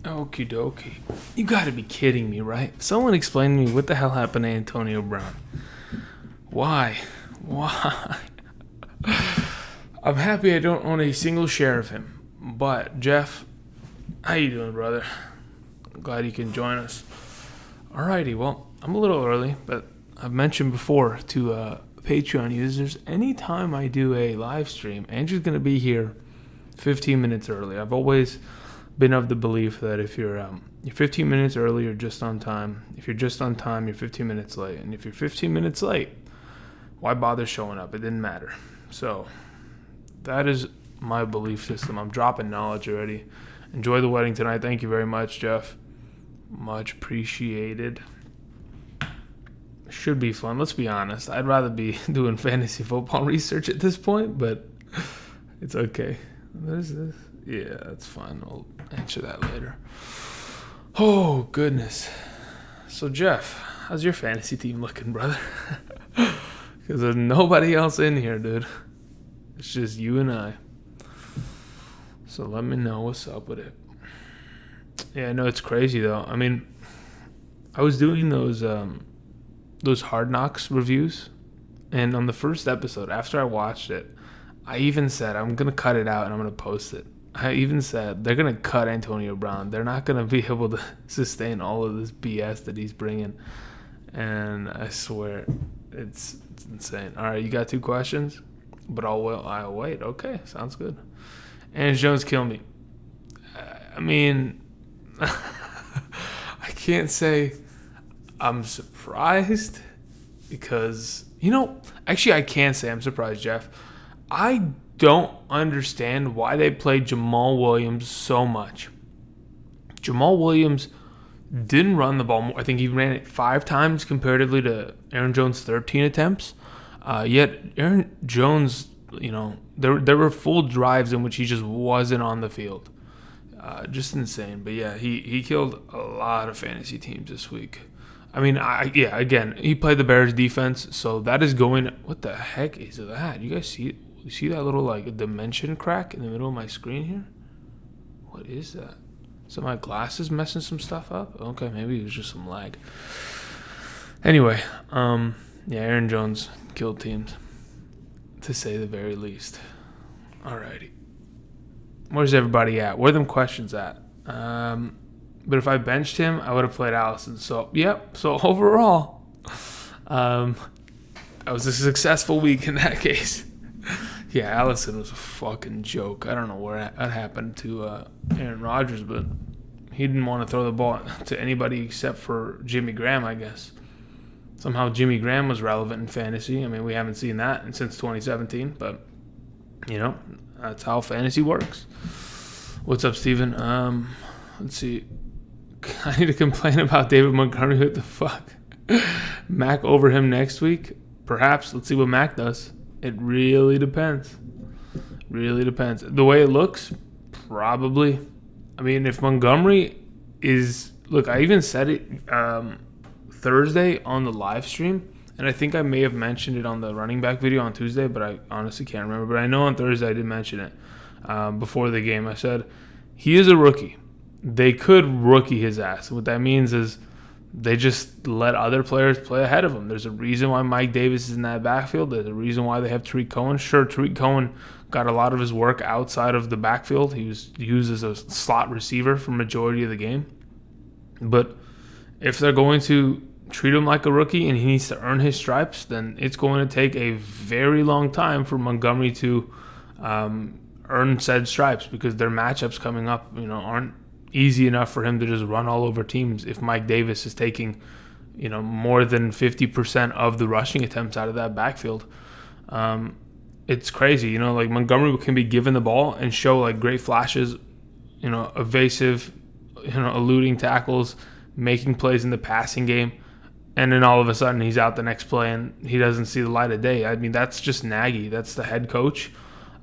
Okie dokie. You gotta be kidding me, right? Someone explain to me what the hell happened to Antonio Brown. Why? Why? I'm happy I don't own a single share of him. But, Jeff, how you doing, brother? I'm glad you can join us. Alrighty, well, I'm a little early, but I've mentioned before to Patreon users, anytime I do a live stream, Andrew's going to be here 15 minutes early. I've always been of the belief that if you're 15 minutes early, you're just on time. If you're just on time, you're 15 minutes late. And if you're 15 minutes late, why bother showing up? It didn't matter. So that is my belief system. I'm dropping knowledge already. Enjoy the wedding tonight. Thank you very much, Jeff. Much appreciated. Should be fun. Let's be honest. I'd rather be doing fantasy football research at this point, but it's okay. What is this? Yeah, that's fine. I'll answer that later. Oh, goodness. So, Jeff, how's your fantasy team looking, brother? Because there's nobody else in here, dude. It's just you and I. So let me know what's up with it. Yeah, I know it's crazy, though. I mean, I was doing those Hard Knocks reviews, and on the first episode, after I watched it, I even said, I'm going to cut it out and I'm going to post it. I even said, they're going to cut Antonio Brown. They're not going to be able to sustain all of this BS that he's bringing. And I swear, it's insane. All right, you got 2 questions? But I'll wait. Okay, sounds good. And Jones kill me. I mean, I can't say I'm surprised because, actually I can say I'm surprised, Jeff. I don't understand why they played Jamal Williams so much. Jamal Williams didn't run the ball more. I think he ran it 5 times comparatively to Aaron Jones' 13 attempts. Yet Aaron Jones, there were full drives in which he just wasn't on the field. Just insane. But yeah, he killed a lot of fantasy teams this week. I mean, again, he played the Bears defense, so that is going. What the heck is that? You guys see that little dimension crack in the middle of my screen here? What is that? So my glasses messing some stuff up? Okay, maybe it was just some lag. Anyway, Aaron Jones killed teams, to say the very least. Alrighty. Where's everybody at? Where are them questions at? But if I benched him, I would have played Allison. So, yep. So, overall, that was a successful week in that case. Yeah, Allison was a fucking joke. I don't know where that happened to Aaron Rodgers, but he didn't want to throw the ball to anybody except for Jimmy Graham, I guess. Somehow Jimmy Graham was relevant in fantasy. I mean, we haven't seen that since 2017, but, that's how fantasy works. What's up, Steven? Let's see. I need to complain about David Montgomery. What the fuck? Mac over him next week? Perhaps. Let's see what Mac does. It really depends. Really depends. The way it looks, probably. I mean, if Montgomery is... Look, I even said it Thursday on the live stream, and I think I may have mentioned it on the running back video on Tuesday, but I honestly can't remember. But I know on Thursday I did mention it before the game. I said, he is a rookie. They could rookie his ass. What that means is they just let other players play ahead of him. There's a reason why Mike Davis is in that backfield. There's a reason why they have Tariq Cohen. Sure, Tariq Cohen got a lot of his work outside of the backfield. He was used as a slot receiver for majority of the game. But if they're going to treat him like a rookie and he needs to earn his stripes, then it's going to take a very long time for Montgomery to earn said stripes because their matchups coming up, aren't easy enough for him to just run all over teams if Mike Davis is taking, more than 50% of the rushing attempts out of that backfield. It's crazy, Montgomery can be given the ball and show great flashes, evasive, eluding tackles, making plays in the passing game, and then all of a sudden he's out the next play and he doesn't see the light of day. I mean, that's just Nagy. That's the head coach.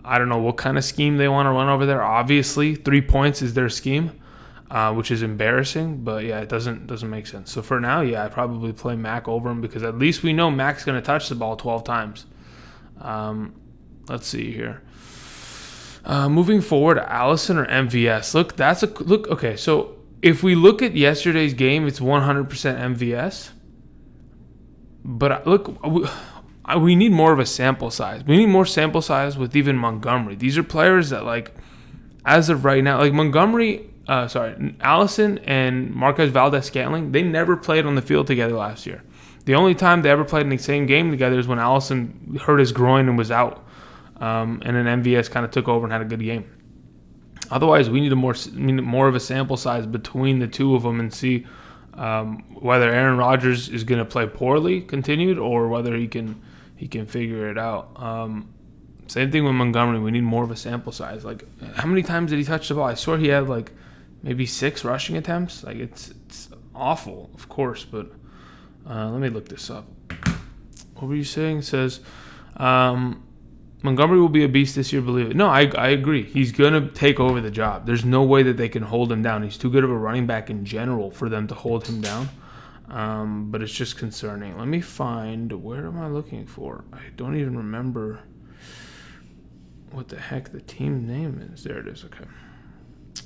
I don't know what kind of scheme they want to run over there. Obviously, 3 points is their scheme. Which is embarrassing, but yeah, it doesn't make sense. So for now, yeah, I'd probably play Mac over him because at least we know Mac's going to touch the ball 12 times. Let's see here. Moving forward, Allison or MVS? Okay. So if we look at yesterday's game, it's 100% MVS. But look, we need more of a sample size. We need more sample size with even Montgomery. These are players that, like, as of right now, like Allison and Marquez Valdes-Scantling, they never played on the field together last year. The only time they ever played in the same game together is when Allison hurt his groin and was out. And then MVS kind of took over and had a good game. Otherwise, we need more of a sample size between the two of them and see whether Aaron Rodgers is going to play poorly continued or whether he can figure it out. Same thing with Montgomery. We need more of a sample size. Like, how many times did he touch the ball? I swear he had like maybe 6 rushing attempts. Like, it's awful, of course. But let me look this up. What were you saying? It says Montgomery will be a beast this year, believe it. No, I agree. He's going to take over the job. There's no way that they can hold him down. He's too good of a running back in general for them to hold him down. But it's just concerning. Let me find, where am I looking for? I don't even remember what the heck the team name is. There it is. Okay.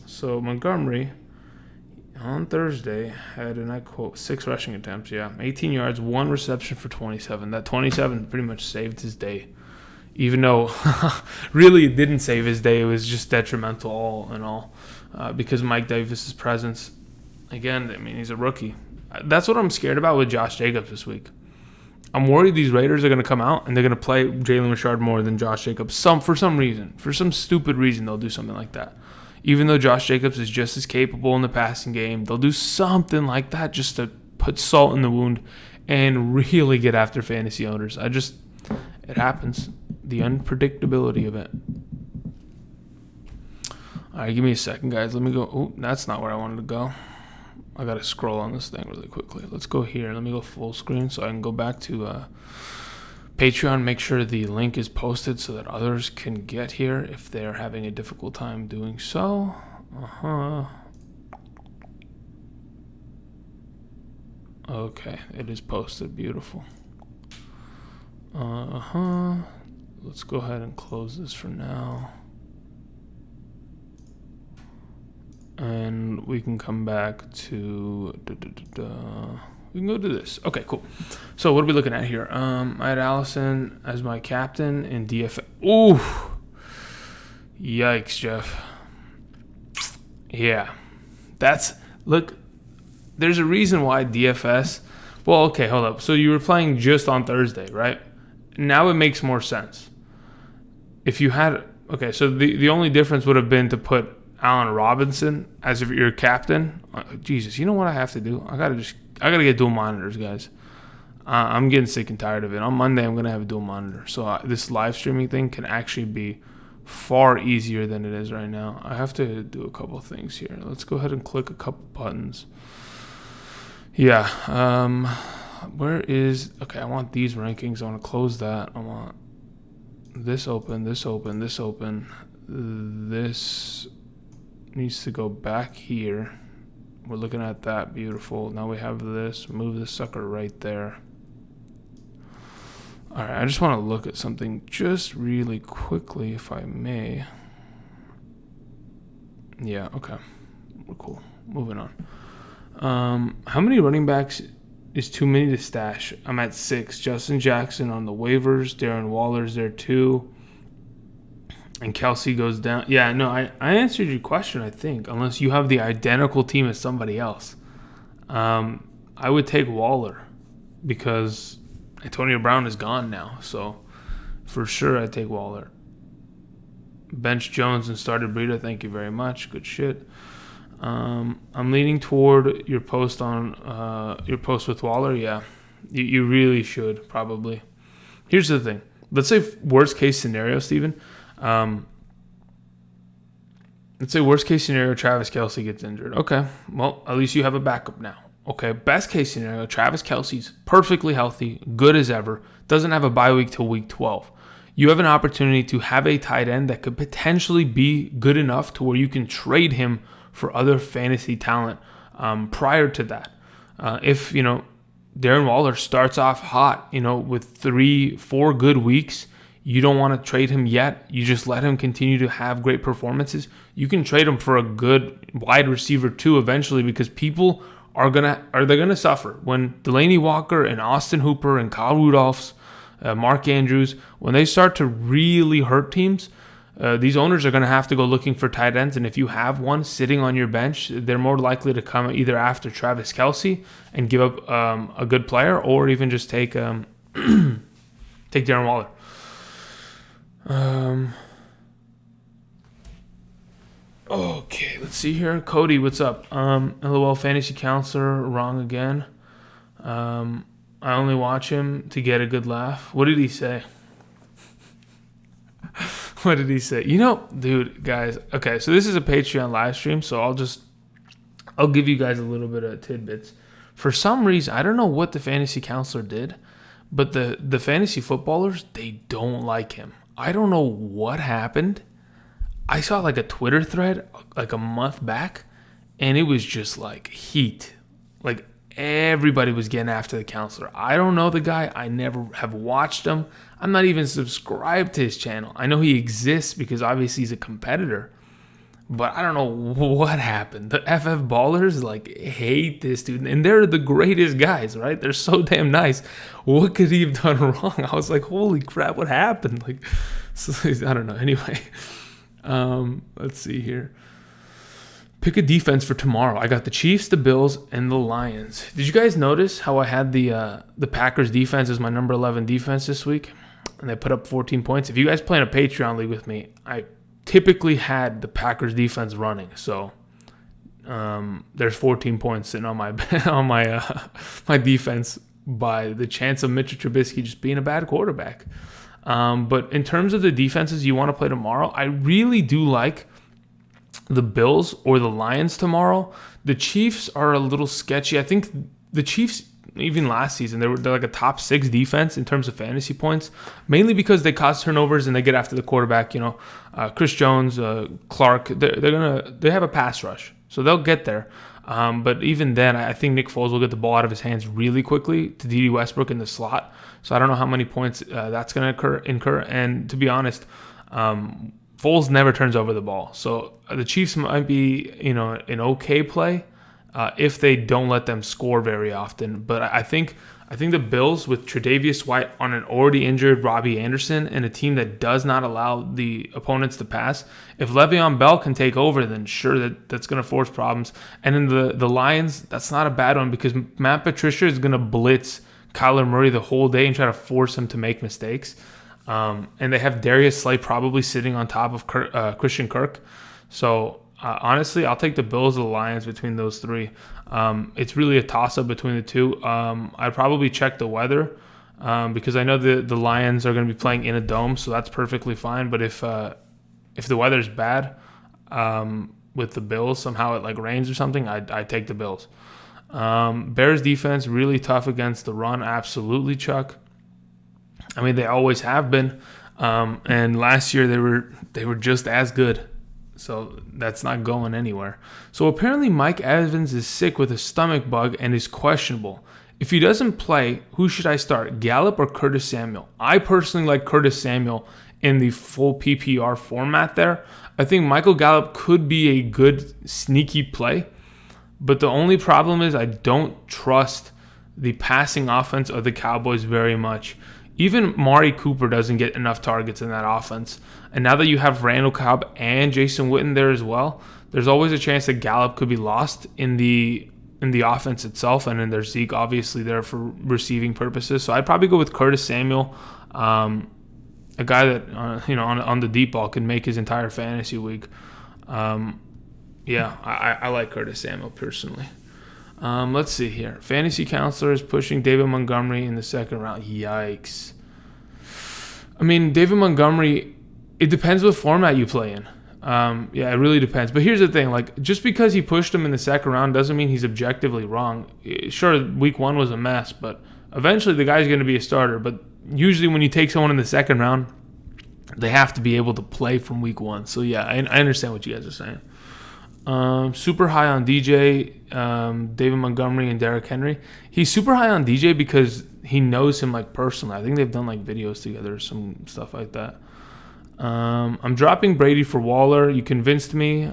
So Montgomery on Thursday had, and I quote, 6 rushing attempts. Yeah, 18 yards, 1 reception for 27. That 27 pretty much saved his day. Even though really it didn't save his day, it was just detrimental all in all because Mike Davis's presence. Again, I mean, he's a rookie. That's what I'm scared about with Josh Jacobs this week. I'm worried these Raiders are going to come out and they're going to play Jalen Richard more than Josh Jacobs. For some reason. For some stupid reason, they'll do something like that. Even though Josh Jacobs is just as capable in the passing game, they'll do something like that just to put salt in the wound and really get after fantasy owners. It happens. The unpredictability of it. All right, give me a second, guys. Let me go. Oh, that's not where I wanted to go. I got to scroll on this thing really quickly. Let's go here. Let me go full screen so I can go back to Patreon, make sure the link is posted so that others can get here if they're having a difficult time doing so. Okay, it is posted. Beautiful. Let's go ahead and close this for now. And we can come back to... We can go to this. Okay, cool. So what are we looking at here? I had Allison as my captain in DFS. Ooh. Yikes, Jeff. Yeah. Look, there's a reason why DFS... Well, okay, hold up. So you were playing just on Thursday, right? Now it makes more sense. If you had... Okay, so the only difference would have been to put Allen Robinson as if your captain. Jesus, you know what I have to do? I gotta get dual monitors, guys. I'm getting sick and tired of it. On Monday, I'm gonna have a dual monitor, so this live streaming thing can actually be far easier than it is right now. I have to do a couple things here. Let's go ahead and click a couple buttons. Yeah. Where is... Okay, I want these rankings. I want to close that. I want this open, this open, this open. This needs to go back here. We're looking at that. Beautiful. Now we have this. Move this sucker right there. All right, I just want to look at something just really quickly, if I may. Yeah, okay. We're cool. Moving on. How many running backs is too many to stash? I'm at 6. Justin Jackson on the waivers. Darren Waller's there too. And Kelsey goes down. Yeah, no, I answered your question, I think, unless you have the identical team as somebody else. I would take Waller because Antonio Brown is gone now. So for sure I'd take Waller. Bench Jones and started Breida. Thank you very much. Good shit. I'm leaning toward your post with Waller. Yeah, you really should probably. Here's the thing. Let's say worst case scenario, Steven. Let's say worst case scenario, Travis Kelce gets injured. Okay, well, at least you have a backup now. Okay, best case scenario, Travis Kelce's perfectly healthy, good as ever, doesn't have a bye week till week 12. You have an opportunity to have a tight end that could potentially be good enough to where you can trade him for other fantasy talent prior to that. If, Darren Waller starts off hot, with 3-4 good weeks, you don't want to trade him yet, you just let him continue to have great performances, you can trade him for a good wide receiver too eventually, because people are gonna suffer when Delanie Walker and Austin Hooper and Kyle Rudolph's, Mark Andrews, when they start to really hurt teams. These owners are going to have to go looking for tight ends, and if you have one sitting on your bench, they're more likely to come either after Travis Kelce and give up a good player, or even just take take Darren Waller. Okay, let's see here. Cody, what's up? LOL fantasy counselor, wrong again. I only watch him to get a good laugh. What did he say? What did he say? Dude, guys. Okay, so this is a Patreon live stream, so I'll give you guys a little bit of tidbits. For some reason, I don't know what the fantasy counselor did, but the fantasy footballers, they don't like him. I don't know what happened. I saw like a Twitter thread like a month back, and it was just like heat. Like everybody was getting after the counselor. I don't know the guy. I never have watched him. I'm not even subscribed to his channel. I know he exists because obviously he's a competitor, but I don't know what happened. The FF Ballers like hate this dude, and they're the greatest guys, right? They're so damn nice. What could he have done wrong? I was like, holy crap, what happened? Like, so, I don't know. Anyway, let's see here. Pick a defense for tomorrow. I got the Chiefs, the Bills, and the Lions. Did you guys notice how I had the Packers defense as my number 11 defense this week? And they put up 14 points. If you guys play in a Patreon league with me, I typically had the Packers defense running. So there's 14 points sitting on my my defense by the chance of Mitchell Trubisky just being a bad quarterback. But in terms of the defenses you want to play tomorrow, I really do like the Bills or the Lions tomorrow. The Chiefs are a little sketchy. I think the Chiefs, even last season, they're like a top 6 defense in terms of fantasy points, mainly because they cause turnovers and they get after the quarterback. Chris Jones, Clark, they have a pass rush, so they'll get there. But even then, I think Nick Foles will get the ball out of his hands really quickly to Dede Westbrook in the slot. So I don't know how many points that's going to incur. And to be honest, Foles never turns over the ball. So the Chiefs might be, an okay play if they don't let them score very often. But I think the Bills, with Tre'Davious White on an already injured Robbie Anderson and a team that does not allow the opponents to pass, if Le'Veon Bell can take over, then sure, that's going to force problems. And in the Lions, that's not a bad one because Matt Patricia is going to blitz Kyler Murray the whole day and try to force him to make mistakes. And they have Darius Slay probably sitting on top of Christian Kirk. So honestly, I'll take the Bills or the Lions between those three. It's really a toss-up between the two. I'd probably check the weather because I know the Lions are going to be playing in a dome, so that's perfectly fine. But if the weather's bad with the Bills, somehow it like rains or something, I'd take the Bills. Bears defense, really tough against the run. Absolutely, Chuck. I mean, they always have been. And last year they were just as good. So that's not going anywhere. So apparently Mike Evans is sick with a stomach bug and is questionable. If he doesn't play, who should I start, Gallup or Curtis Samuel? I personally like Curtis Samuel in the full PPR format there. I think Michael Gallup could be a good sneaky play. But the only problem is I don't trust the passing offense of the Cowboys very much. Even Mari Cooper doesn't get enough targets in that offense. And now that you have Randall Cobb and Jason Witten there as well, there's always a chance that Gallup could be lost in the offense itself. And then there's Zeke obviously there for receiving purposes. So I'd probably go with Curtis Samuel, a guy that on the deep ball can make his entire fantasy week. I like Curtis Samuel personally. Let's see here. Fantasy counselors pushing David Montgomery in the second round. Yikes. I mean, David Montgomery, it depends what format you play in. It really depends. But here's the thing. Like, just because he pushed him in the second round doesn't mean he's objectively wrong. Sure, week 1 was a mess, but eventually the guy's going to be a starter. But usually when you take someone in the second round, they have to be able to play from week 1. So, yeah, I understand what you guys are saying. Super high on DJ, David Montgomery, and Derrick Henry. He's super high on DJ because he knows him like personally. I think they've done like videos together or some stuff like that. I'm dropping Brady for Waller. You convinced me.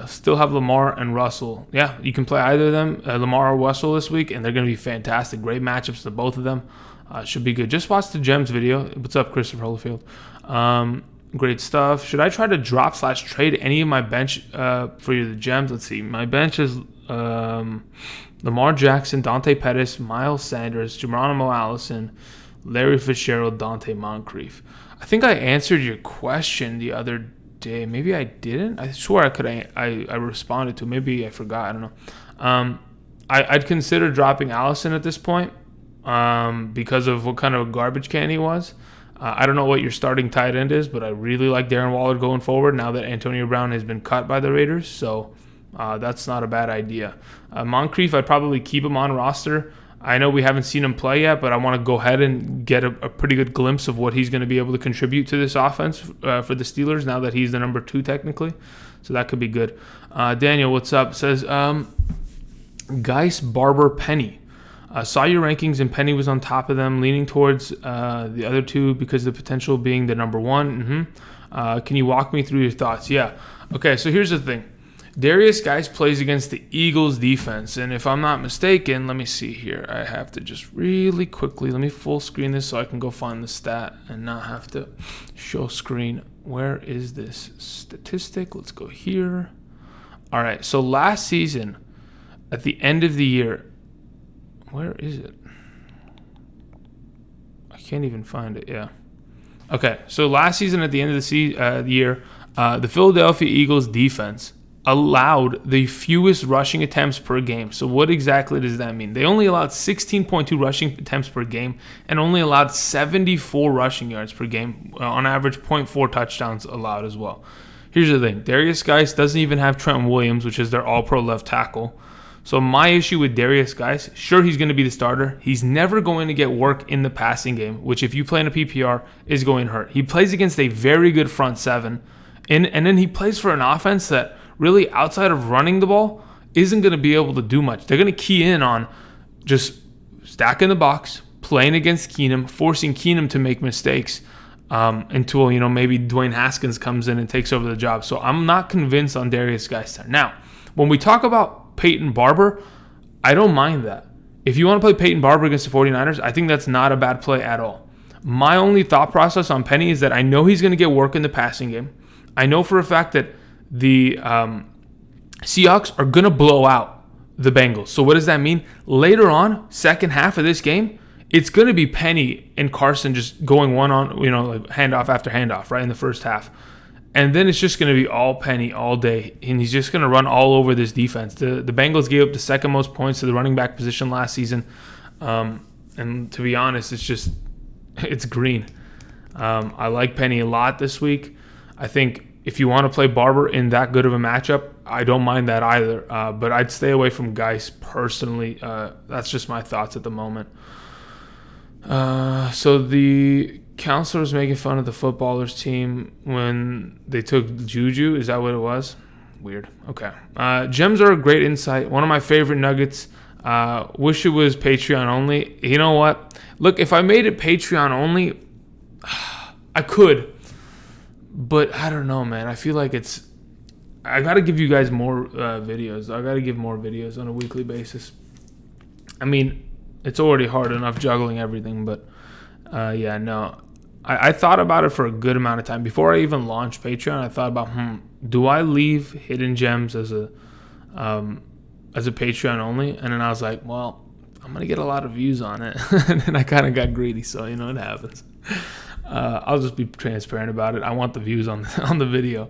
Still have Lamar and Russell. Yeah, you can play either of them, Lamar or Russell this week, and they're going to be fantastic. Great matchups to both of them. Should be good. Just watch the Gems video. What's up, Christopher Holyfield? Great stuff. Should I try to drop/trade any of my bench for the Gems? Let's see. My bench is Lamar Jackson, Dante Pettis, Miles Sanders, Geronimo Allison, Larry Fitzgerald, Dante Moncrief. I think I answered your question the other day. Maybe I didn't. I swear I could. I responded to. Maybe I forgot. I don't know. I'd consider dropping Allison at this point because of what kind of a garbage can he was. I don't know what your starting tight end is, but I really like Darren Waller going forward now that Antonio Brown has been cut by the Raiders. So that's not a bad idea. Moncrief, I'd probably keep him on roster. I know we haven't seen him play yet, but I want to go ahead and get a pretty good glimpse of what he's going to be able to contribute to this offense for the Steelers now that he's the number 2 technically. So that could be good. Daniel, what's up? Says, Geis, Barber, Penny. Saw your rankings and Penny was on top of them, leaning towards the other two because of the potential being the number 1. Can you walk me through your thoughts? Yeah. Okay, so here's the thing. Darius Geis plays against the Eagles defense, and if I'm not mistaken, let me see here. I have to just really quickly, let me full screen this so I can go find the stat and not have to show screen. Where is this statistic? Let's go here. All right, so last season, at the end of the year, where is it? I can't even find it, yeah. Okay, so last season at the end of the year, the Philadelphia Eagles defense allowed the fewest rushing attempts per game. So what exactly does that mean? They only allowed 16.2 rushing attempts per game and only allowed 74 rushing yards per game. On average, 0.4 touchdowns allowed as well. Here's the thing. Darius Geis doesn't even have Trent Williams, which is their all-pro left tackle. So my issue with Darius Geis, sure, he's going to be the starter. He's never going to get work in the passing game, which if you play in a PPR is going to hurt. He plays against a very good front seven, and then he plays for an offense that really, outside of running the ball, isn't going to be able to do much. They're going to key in on just stacking the box, playing against Keenum, forcing Keenum to make mistakes until, maybe Dwayne Haskins comes in and takes over the job. So I'm not convinced on Darius Geis. Now, when we talk about Peyton Barber, I don't mind that. If you want to play Peyton Barber against the 49ers, I think that's not a bad play at all. My only thought process on Penny is that I know he's going to get work in the passing game. I know for a fact that the Seahawks are going to blow out the Bengals. So what does that mean? Later on, second half of this game, it's going to be Penny and Carson just going one-on, like handoff after handoff, right, in the first half. And then it's just going to be all Penny all day, and he's just going to run all over this defense. The Bengals gave up the second most points to the running back position last season. And to be honest, it's green. I like Penny a lot this week. I think if you want to play Barber in that good of a matchup, I don't mind that either. But I'd stay away from Geis personally. That's just my thoughts at the moment. So the counselors making fun of the footballers team when they took Juju. Is that what it was? Weird. Okay. Gems are a great insight. One of my favorite nuggets. Wish it was Patreon only. You know what? Look, if I made it Patreon only, I could. But I don't know, man. I feel like I got to give you guys more videos. I got to give more videos on a weekly basis. I mean, it's already hard enough juggling everything, but yeah, no. I thought about it for a good amount of time. Before I even launched Patreon, I thought about, do I leave Hidden Gems as a Patreon only? And then I was like, well, I'm going to get a lot of views on it. And then I kind of got greedy, so it happens. I'll just be transparent about it. I want the views on the video.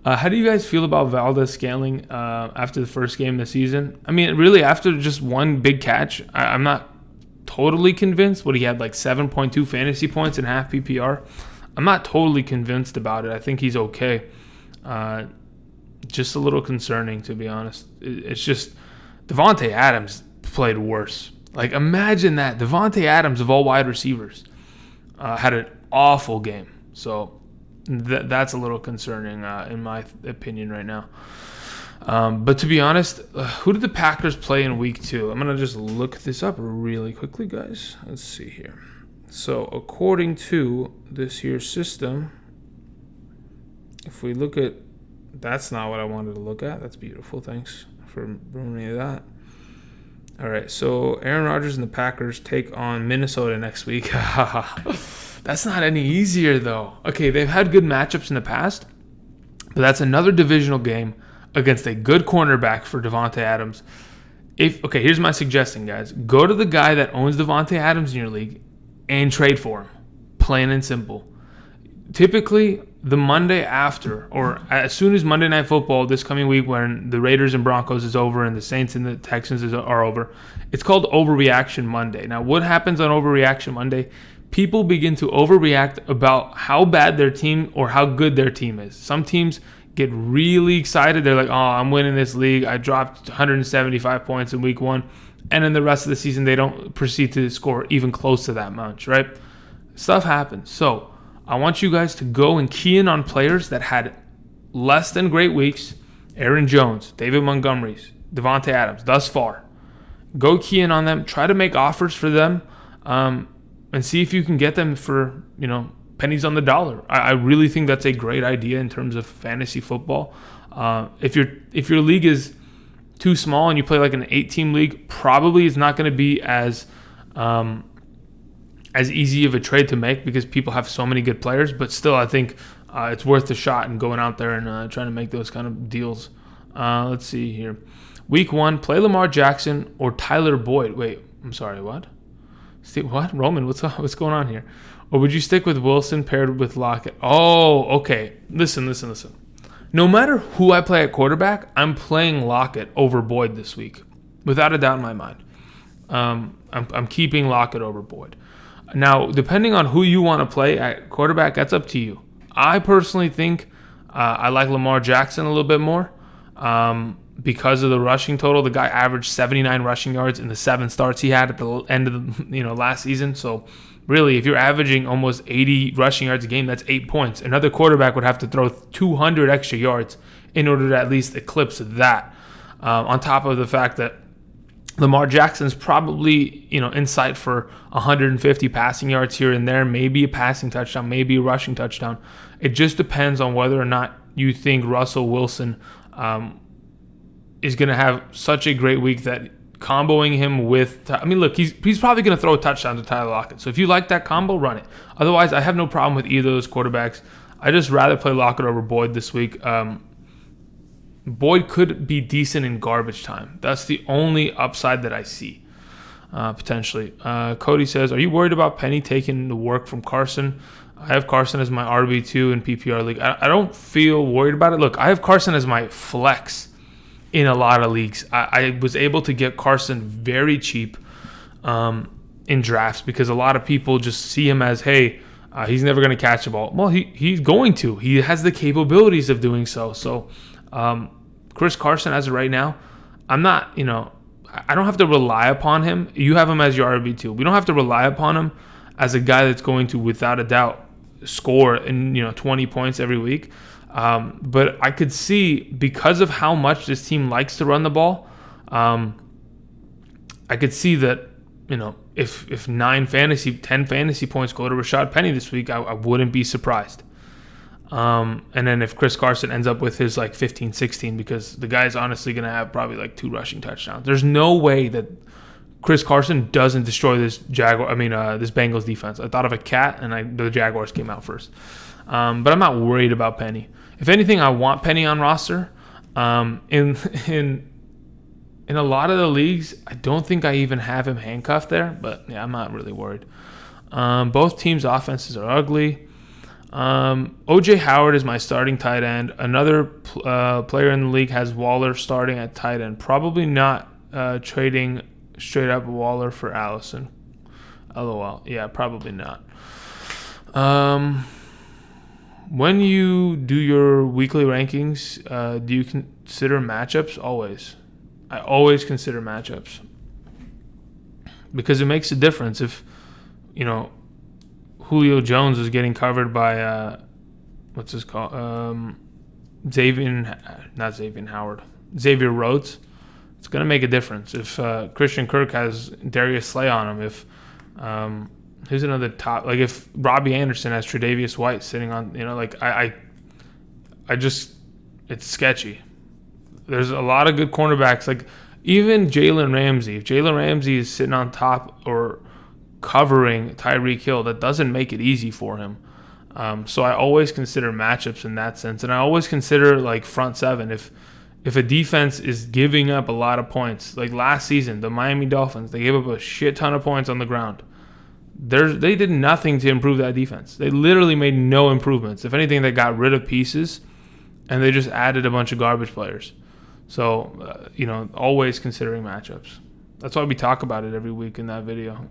How do you guys feel about Valdes-Scantling after the first game of the season? I mean, really, after just one big catch, I'm not totally convinced. He had like 7.2 fantasy points in half PPR. I'm not totally convinced about it. I think he's okay. Just a little concerning, to be honest. It's just Davante Adams played worse. Like, imagine that. Davante Adams, of all wide receivers, had an awful game. So that's a little concerning in my opinion right now. But to be honest, who did the Packers play in week 2? I'm going to just look this up really quickly, guys. Let's see here. So according to this here system, if we look at, that's not what I wanted to look at. That's beautiful. Thanks for ruining that. All right, so Aaron Rodgers and the Packers take on Minnesota next week. That's not any easier, though. Okay, they've had good matchups in the past, but that's another divisional game against a good cornerback for Davante Adams. Here's my suggestion, guys. Go to the guy that owns Davante Adams in your league and trade for him. Plain and simple. Typically, the Monday after, or as soon as Monday Night Football this coming week, when the Raiders and Broncos is over and the Saints and the Texans are over, it's called Overreaction Monday. Now, what happens on Overreaction Monday? People begin to overreact about how bad their team or how good their team is. Some teams get really excited. They're like, oh, I'm winning this league. I dropped 175 points in week 1. And then the rest of the season, they don't proceed to score even close to that much, right? Stuff happens. So I want you guys to go and key in on players that had less than great weeks. Aaron Jones, David Montgomery, Davante Adams, thus far. Go key in on them. Try to make offers for them and see if you can get them for, pennies on the dollar. I really think that's a great idea in terms of fantasy football. If your league is too small and you play like an 8-team league, probably it's not going to be as easy of a trade to make because people have so many good players. But still, I think it's worth the shot and going out there and trying to make those kind of deals. Let's see here. Week 1, play Lamar Jackson or Tyler Boyd. Wait, I'm sorry, what? What? Roman, what's going on here? Or would you stick with Wilson paired with Lockett? Oh, okay. Listen. No matter who I play at quarterback, I'm playing Lockett over Boyd this week, without a doubt in my mind. I'm keeping Lockett over Boyd. Now, depending on who you want to play at quarterback, that's up to you. I personally think I like Lamar Jackson a little bit more because of the rushing total. The guy averaged 79 rushing yards in the 7 starts he had at the end of the last season. So really, if you're averaging almost 80 rushing yards a game, that's 8 points. Another quarterback would have to throw 200 extra yards in order to at least eclipse that. On top of the fact that Lamar Jackson's probably, in sight for 150 passing yards here and there, maybe a passing touchdown, maybe a rushing touchdown. It just depends on whether or not you think Russell Wilson is going to have such a great week that comboing him with, look, he's probably going to throw a touchdown to Tyler Lockett. So if you like that combo, run it. Otherwise, I have no problem with either of those quarterbacks. I just rather play Lockett over Boyd this week. Boyd could be decent in garbage time. That's the only upside that I see, potentially. Cody says, are you worried about Penny taking the work from Carson? I have Carson as my RB2 in PPR league. I don't feel worried about it. Look, I have Carson as my flex in a lot of leagues. I was able to get Carson very cheap in drafts because a lot of people just see him as, hey, he's never going to catch a ball. Well, he's going to. He has the capabilities of doing so. So, Chris Carson, as of right now, I'm not, I don't have to rely upon him. You have him as your RB2. We don't have to rely upon him as a guy that's going to, without a doubt, score in 20 points every week. But I could see, because of how much this team likes to run the ball, I could see that, if 10 fantasy points go to Rashad Penny this week, I wouldn't be surprised. And then if Chris Carson ends up with his 15, 16, because the guy's honestly going to have probably 2 rushing touchdowns. There's no way that Chris Carson doesn't destroy this this Bengals defense. I thought of a cat, and the Jaguars came out first. But I'm not worried about Penny. If anything, I want Penny on roster. In a lot of the leagues, I don't think I even have him handcuffed there. But yeah, I'm not really worried. Both teams' offenses are ugly. OJ Howard is my starting tight end. Another player in the league has Waller starting at tight end. Probably not trading straight up Waller for Allison. LOL. Yeah, probably not. When you do your weekly rankings, do you consider matchups? Always. I always consider matchups. Because it makes a difference if, Julio Jones is getting covered by, what's this called? Not Xavier Howard. Xavier Rhodes, it's going to make a difference. If Christian Kirk has Darius Slay on him, if who's another top, like if Robbie Anderson has Tre'Davious White sitting on, like I just, it's sketchy. There's a lot of good cornerbacks, like even Jalen Ramsey. If Jalen Ramsey is sitting on top or covering Tyreek Hill, that doesn't make it easy for him. So I always consider matchups in that sense, and I always consider like front seven. If a defense is giving up a lot of points, like last season, the Miami Dolphins, they gave up a shit ton of points on the ground. They did nothing to improve that defense. They literally made no improvements. If anything, they got rid of pieces, and they just added a bunch of garbage players. So, always considering matchups. That's why we talk about it every week in that video.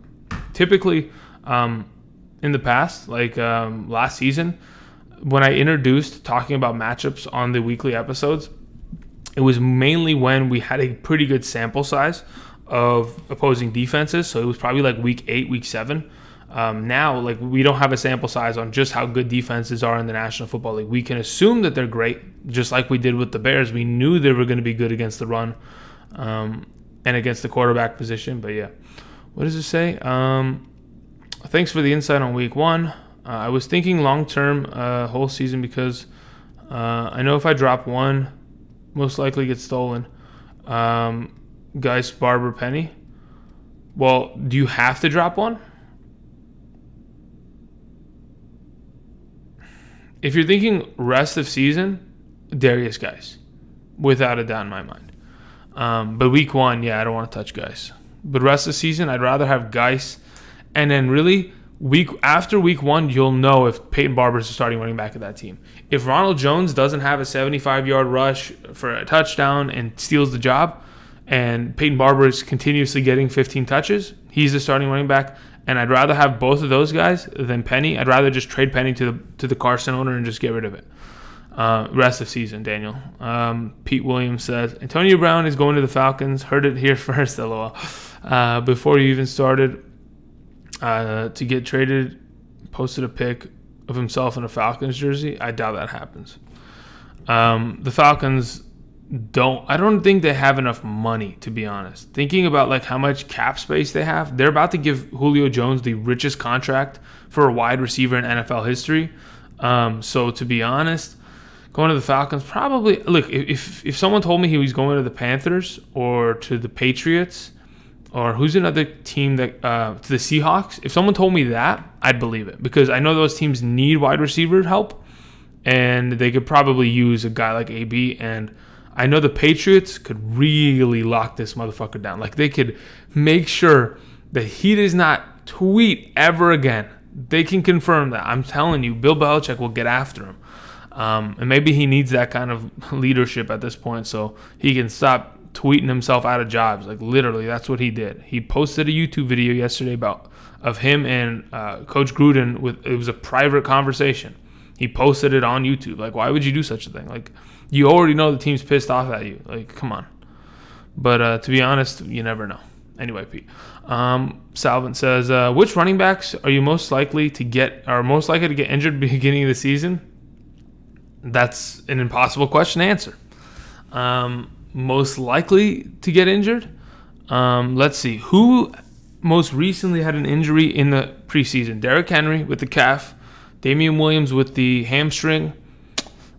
Typically, in the past, like last season, when I introduced talking about matchups on the weekly episodes, it was mainly when we had a pretty good sample size of opposing defenses. So it was probably like week 8, week 7. Now, like we don't have a sample size on just how good defenses are in the National Football League. We can assume that they're great, just like we did with the Bears. We knew they were going to be good against the run and against the quarterback position. But yeah, what does it say? Thanks for the insight on week 1. I was thinking long-term whole season because I know if I drop one, most likely get stolen. Geis, Barber, Penny. Well, do you have to drop one? If you're thinking rest of season, Darius Geis, without a doubt in my mind. But week 1, I don't want to touch Geis. But rest of season, I'd rather have Geis. And then really, after week 1, you'll know if Peyton Barber is the starting running back of that team. If Ronald Jones doesn't have a 75-yard rush for a touchdown and steals the job, and Peyton Barber is continuously getting 15 touches, he's the starting running back. And I'd rather have both of those guys than Penny. I'd rather just trade Penny to the Carson owner and just get rid of it. Rest of season, Daniel. Pete Williams says, Antonio Brown is going to the Falcons. Heard it here first, LOL. Before you even started to get traded, posted a pic of himself in a Falcons jersey. I doubt that happens. The Falcons I don't think they have enough money, to be honest. Thinking about like how much cap space they have, they're about to give Julio Jones the richest contract for a wide receiver in NFL history. So to be honest, going to the Falcons, probably, look, if someone told me he was going to the Panthers or to the Patriots or who's another team that to the Seahawks, if someone told me that, I'd believe it, because I know those teams need wide receiver help and they could probably use a guy like AB, and I know the Patriots could really lock this motherfucker down. Like, they could make sure that he does not tweet ever again. They can confirm that. I'm telling you, Bill Belichick will get after him. And maybe he needs that kind of leadership at this point so he can stop tweeting himself out of jobs. Like, literally, that's what he did. He posted a YouTube video yesterday of him and Coach Gruden. It was a private conversation. He posted it on YouTube. Like, why would you do such a thing? Like, you already know the team's pissed off at you. Like, come on. But to be honest, you never know. Anyway, Pete. Salvin says, which running backs are you most likely to get injured beginning of the season? That's an impossible question to answer. Most likely to get injured? Let's see. Who most recently had an injury in the preseason? Derrick Henry with the calf. Damian Williams with the hamstring.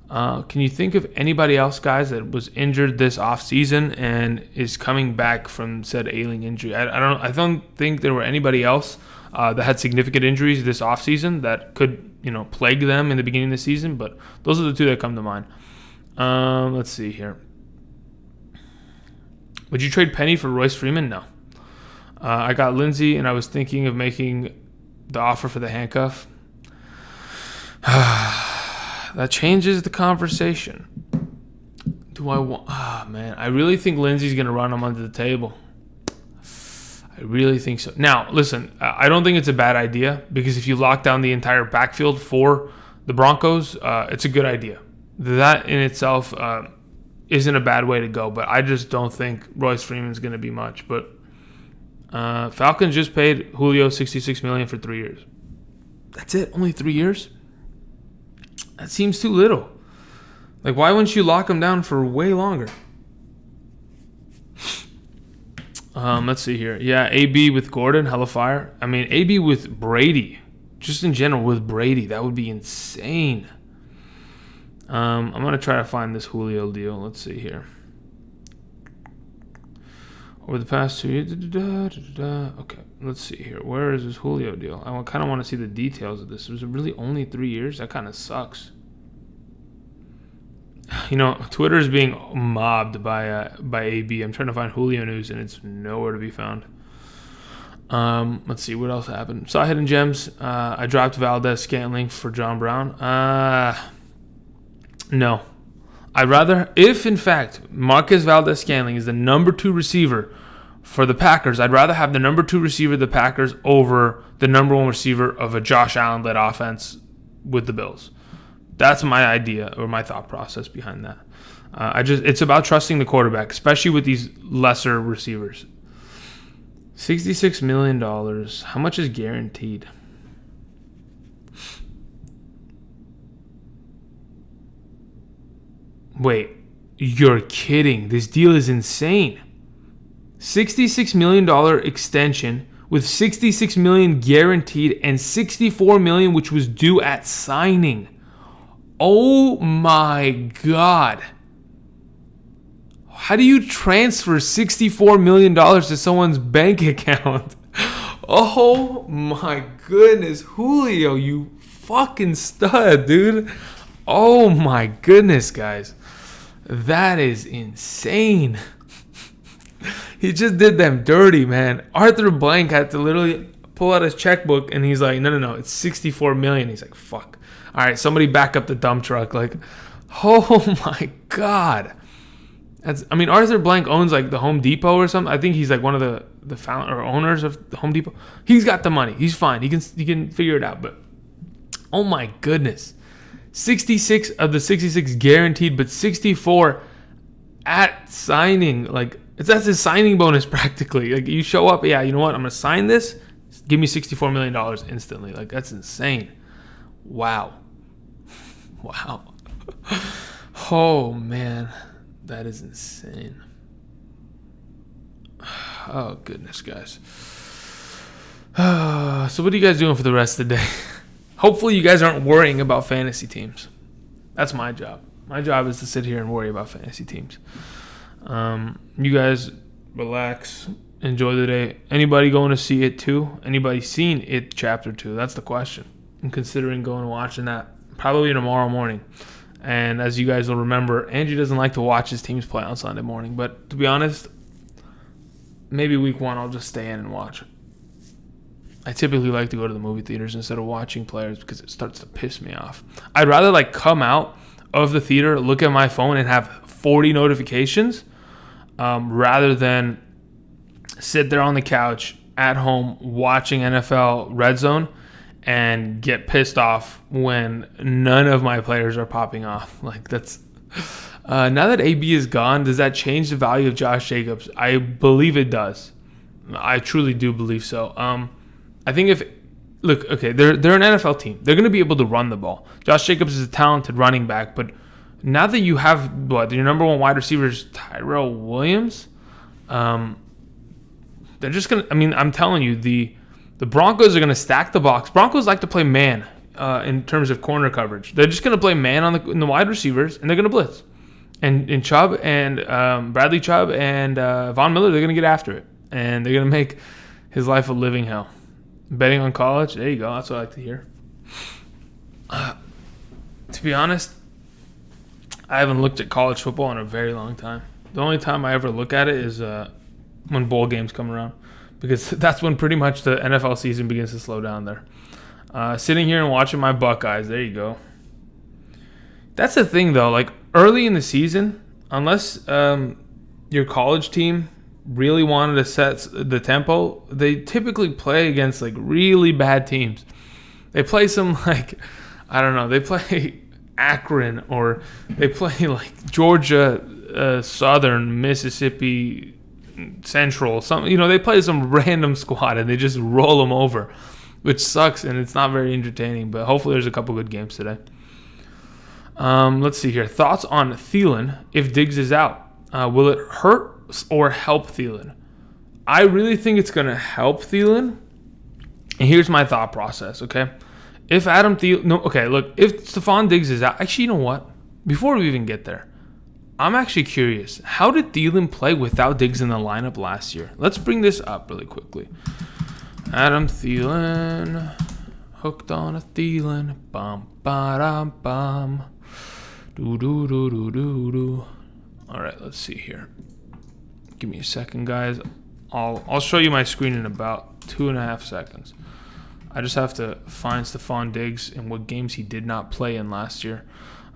Can you think of anybody else, guys, that was injured this offseason and is coming back from said ailing injury? I don't think there were anybody else that had significant injuries this offseason that could, plague them in the beginning of the season, but those are the two that come to mind. Let's see here. Would you trade Penny for Royce Freeman? No. I got Lindsey, and I was thinking of making the offer for the handcuff. That changes the conversation. Do I want... man. I really think Lindsey's going to run him under the table. I really think so. Now, listen, I don't think it's a bad idea, because if you lock down the entire backfield for the Broncos, it's a good idea. That in itself isn't a bad way to go, but I just don't think Royce Freeman's going to be much. But Falcons just paid Julio $66 million for 3 years. That's it? Only 3 years? That seems too little. Like, why wouldn't you lock him down for way longer? Let's see here. Yeah, AB with Gordon, hella fire. I mean, AB with Brady, just in general with Brady, that would be insane. I'm gonna try to find this Julio deal. Let's see here. Over the past 2 years, okay, let's see here. Where is this Julio deal? I kind of want to see the details of this. Was it really only 3 years? That kind of sucks. You know, Twitter is being mobbed by AB. I'm trying to find Julio news, and it's nowhere to be found. Let's see what else happened. Saw hidden gems. I dropped Valdez-Scantling for John Brown. No. I'd rather, if in fact Marquez Valdez-Scantling is the number 2 receiver for the Packers, I'd rather have the number 2 receiver of the Packers over the number 1 receiver of a Josh Allen-led offense with the Bills. That's my idea or my thought process behind that. It's about trusting the quarterback, especially with these lesser receivers. $66 million. How much is guaranteed? Wait, you're kidding. This deal is insane. $66 million extension with $66 million guaranteed and $64 million which was due at signing. Oh my God. How do you transfer $64 million to someone's bank account? Oh my goodness. Julio, you fucking stud, dude. Oh my goodness, guys. That is insane. He just did them dirty, man. Arthur Blank had to literally pull out his checkbook, and he's like, no, it's $64 million. He's like, fuck. All right, somebody back up the dump truck. Like, oh my God. Arthur Blank owns like the Home Depot or something. I think he's like one of the founder or owners of the Home Depot. He's got the money. He's fine. He can figure it out. But oh my goodness. 66 of the 66 guaranteed, but 64 at signing. Like, that's his signing bonus practically. Like, you show up, yeah, you know what? I'm going to sign this. Give me $64 million instantly. Like, that's insane. Wow. Wow. Oh, man. That is insane. Oh, goodness, guys. So what are you guys doing for the rest of the day? Hopefully you guys aren't worrying about fantasy teams. That's my job. My job is to sit here and worry about fantasy teams. You guys relax, enjoy the day. Anybody going to see It 2? Anybody seen It Chapter 2? That's the question. I'm considering going and watching that probably tomorrow morning. And as you guys will remember, Andrew doesn't like to watch his teams play on Sunday morning. But to be honest, maybe week 1 I'll just stay in and watch. I typically like to go to the movie theaters instead of watching players because it starts to piss me off. I'd rather like come out of the theater, look at my phone, and have 40 notifications rather than sit there on the couch at home watching NFL Red Zone and get pissed off when none of my players are popping off. Like, that's now that AB is gone, does that change the value of Josh Jacobs? I believe it does. I truly do believe so. I think they're an NFL team. They're going to be able to run the ball. Josh Jacobs is a talented running back, but now that you have your number 1 wide receiver is Tyrell Williams, they're just going to. I'm telling you, the Broncos are going to stack the box. Broncos like to play man in terms of corner coverage. They're just going to play man in the wide receivers, and they're going to blitz. And Chubb and Bradley Chubb and Von Miller, they're going to get after it, and they're going to make his life a living hell. Betting on college, there you go. That's what I like to hear. To be honest, I haven't looked at college football in a very long time. The only time I ever look at it is when bowl games come around, because that's when pretty much the NFL season begins to slow down there. Sitting here and watching my Buckeyes, there you go. That's the thing, though. Like, early in the season, unless your college team really wanted to set the tempo, they typically play against like really bad teams. They play some they play Akron, or they play like Georgia Southern, Mississippi Central, something. They play some random squad and they just roll them over, which sucks, and it's not very entertaining. But hopefully there's a couple good games today. Let's see here. Thoughts on Thielen if Diggs is out? Will it hurt or help Thielen? I really think it's going to help Thielen. And here's my thought process, okay? If Adam Thielen... No, okay, look. If Stephon Diggs is out... Actually, you know what? Before we even get there, I'm actually curious. How did Thielen play without Diggs in the lineup last year? Let's bring this up really quickly. Adam Thielen... Hooked on a Thielen. Bum, ba-dum, bum. Do-do-do-do-do-do. All right, let's see here. Give me a second, guys. I'll show you my screen in about 2.5 seconds. I just have to find Stephon Diggs and what games he did not play in last year.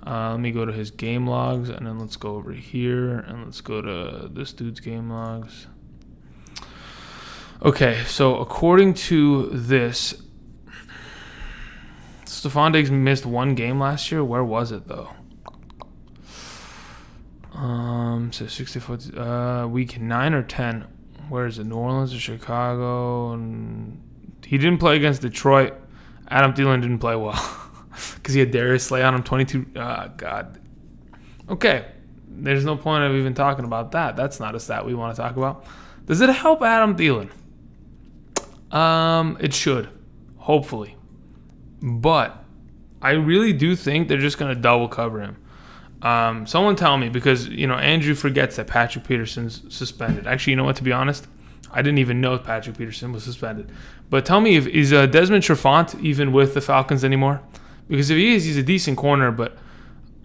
Let me go to his game logs, and then let's go over here, and let's go to this dude's game logs. Okay, so according to this, Stephon Diggs missed 1 game last year. Where was it, though? So 64, week 9 or 10. Where is it? New Orleans or Chicago? And he didn't play against Detroit. Adam Thielen didn't play well because he had Darius Slay on him 22. God. Okay. There's no point of even talking about that. That's not a stat we want to talk about. Does it help Adam Thielen? It should. Hopefully. But I really do think they're just going to double cover him. Someone tell me, because Andrew forgets that Patrick Peterson's suspended. Actually, you know what? To be honest, I didn't even know Patrick Peterson was suspended. But tell me, is Desmond Trufant even with the Falcons anymore? Because if he is, he's a decent corner. But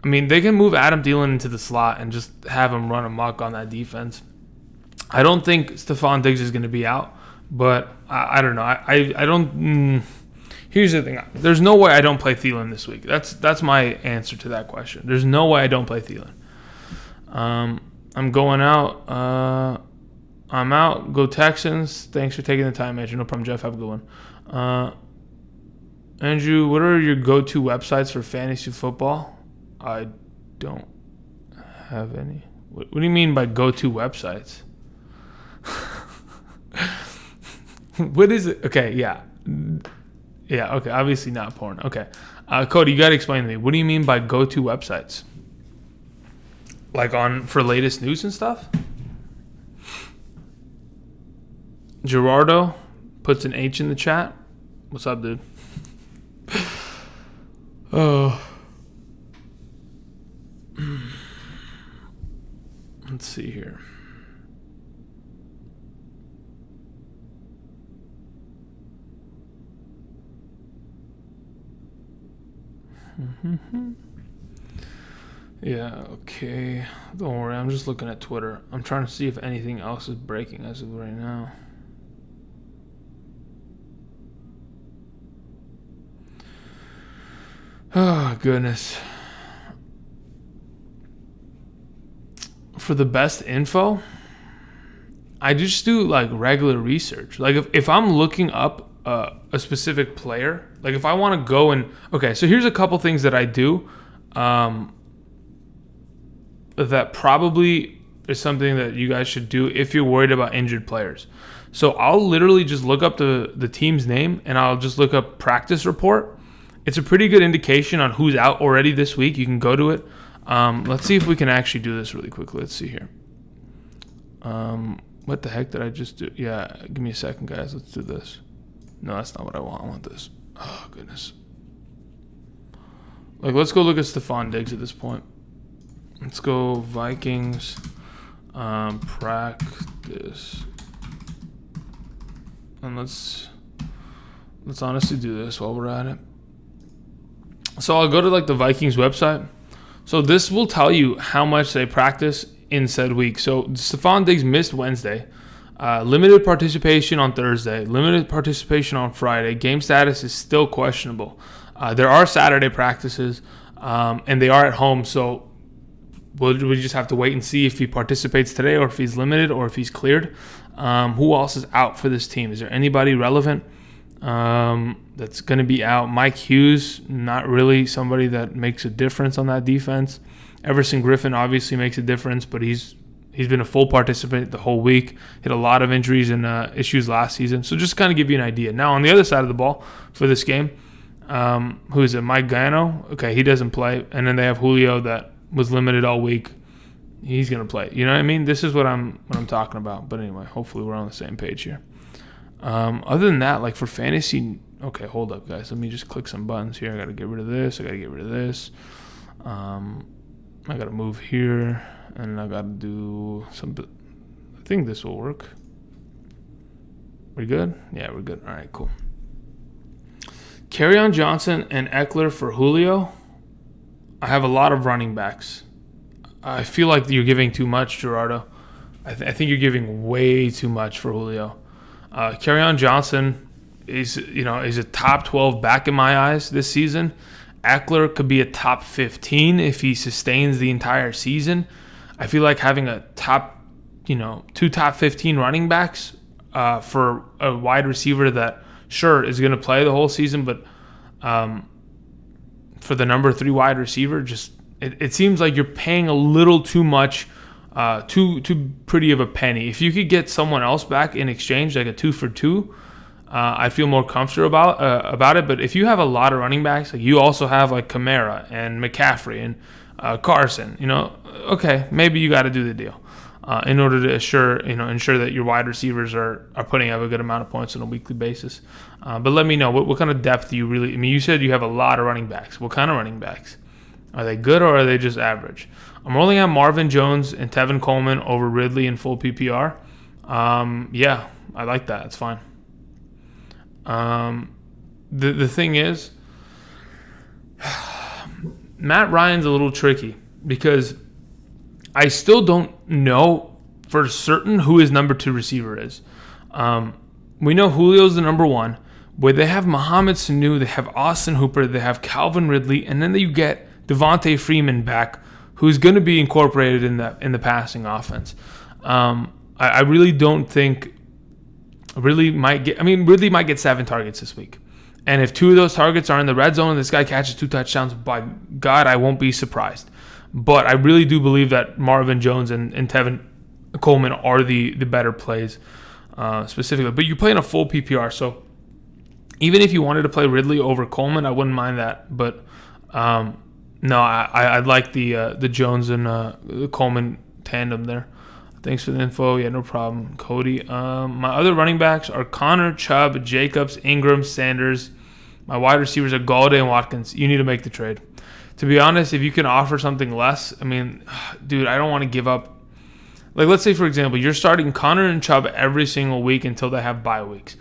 I mean, they can move Adam Thielen into the slot and just have him run amok on that defense. I don't think Stephon Diggs is going to be out, but I don't know. I don't. Here's the thing. There's no way I don't play Thielen this week. That's my answer to that question. There's no way I don't play Thielen. I'm going out. I'm out. Go Texans. Thanks for taking the time, Andrew. No problem, Jeff. Have a good one. Andrew, what are your go-to websites for fantasy football? I don't have any. What do you mean by go-to websites? What is it? Okay, yeah. Yeah, okay, obviously not porn. Okay. Cody, you got to explain to me. What do you mean by go-to websites? Like for latest news and stuff? Gerardo puts an H in the chat. What's up, dude? Oh. Let's see here. Yeah, okay. Don't worry, I'm just looking at Twitter. I'm trying to see if anything else is breaking as of right now. Oh, goodness. For the best info, I just do like regular research. Like if I'm looking up a specific player, like if I want to go and so here's a couple things that I do that probably is something that you guys should do if you're worried about injured players. So I'll literally just look up the team's name and I'll just look up practice report. It's a pretty good indication on who's out already this week. You can go to it. Let's see if we can actually do this really quickly. Let's see here. What the heck did I just do? Yeah, give me a second, guys. Let's do this. No, that's not what I want. I want this. Oh, goodness. Like, let's go look at Stephon Diggs at this point. Let's go Vikings practice. And let's honestly do this while we're at it. So I'll go to like the Vikings website. So this will tell you how much they practice in said week. So Stephon Diggs missed Wednesday. Limited participation on Thursday. Limited participation on Friday. Game status is still questionable. There are Saturday practices, and they are at home. So we just have to wait and see if he participates today or if he's limited or if he's cleared. Who else is out for this team? Is there anybody relevant that's going to be out? Mike Hughes, not really somebody that makes a difference on that defense. Everson Griffin obviously makes a difference, but he's been a full participant the whole week. Hit a lot of injuries and issues last season. So just kind of give you an idea. Now, on the other side of the ball for this game, who is it? Mike Gano? Okay, he doesn't play. And then they have Julio that was limited all week. he's gonna play. You know what I mean? This is what I'm talking about. But anyway, hopefully we're on the same page here. Other than that, like for fantasy, okay, hold up, guys. Let me just click some buttons here. I gotta get rid of this. I gotta get rid of this. I gotta move here, and I gotta do some. I think this will work. We good? Yeah, we're good. All right, cool. Kerryon Johnson and Eckler for Julio. I have a lot of running backs. I feel like you're giving too much, Gerardo. I think you're giving way too much for Julio. Kerryon Johnson is a top 12 back in my eyes this season. Eckler could be a top 15 if he sustains the entire season. I feel like having a two top 15 running backs for a wide receiver that sure is going to play the whole season, but for the number 3 wide receiver, just it seems like you're paying a little too much, too pretty of a penny. If you could get someone else back in exchange, like a 2 for 2, I feel more comfortable about it. But if you have a lot of running backs, like you also have like Kamara and McCaffrey and Carson, okay, maybe you got to do the deal in order to ensure that your wide receivers are putting up a good amount of points on a weekly basis. But let me know what kind of depth do you really. I mean, you said you have a lot of running backs. What kind of running backs? Are they good or are they just average? I'm rolling out Marvin Jones and Tevin Coleman over Ridley in full PPR. Yeah, I like that. It's fine. The thing is, Matt Ryan's a little tricky because I still don't know for certain who his number 2 receiver is. We know Julio's the number 1, but they have Mohamed Sanu, they have Austin Hooper, they have Calvin Ridley, and then you get Devontae Freeman back, who's going to be incorporated in the passing offense. I really don't think Ridley might get 7 targets this week. And if 2 of those targets are in the red zone and this guy catches 2 touchdowns, by God, I won't be surprised. But I really do believe that Marvin Jones and Tevin Coleman are the better plays specifically. But you're playing a full PPR, so even if you wanted to play Ridley over Coleman, I wouldn't mind that. But no, I'd like the Jones and Coleman tandem there. Thanks for the info. Yeah, no problem, Cody. My other running backs are Connor, Chubb, Jacobs, Ingram, Sanders. My wide receivers are Galladay and Watkins. You need to make the trade. To be honest, if you can offer something less, I mean, dude, I don't want to give up. Like, let's say, for example, you're starting Connor and Chubb every single week until they have bye weeks.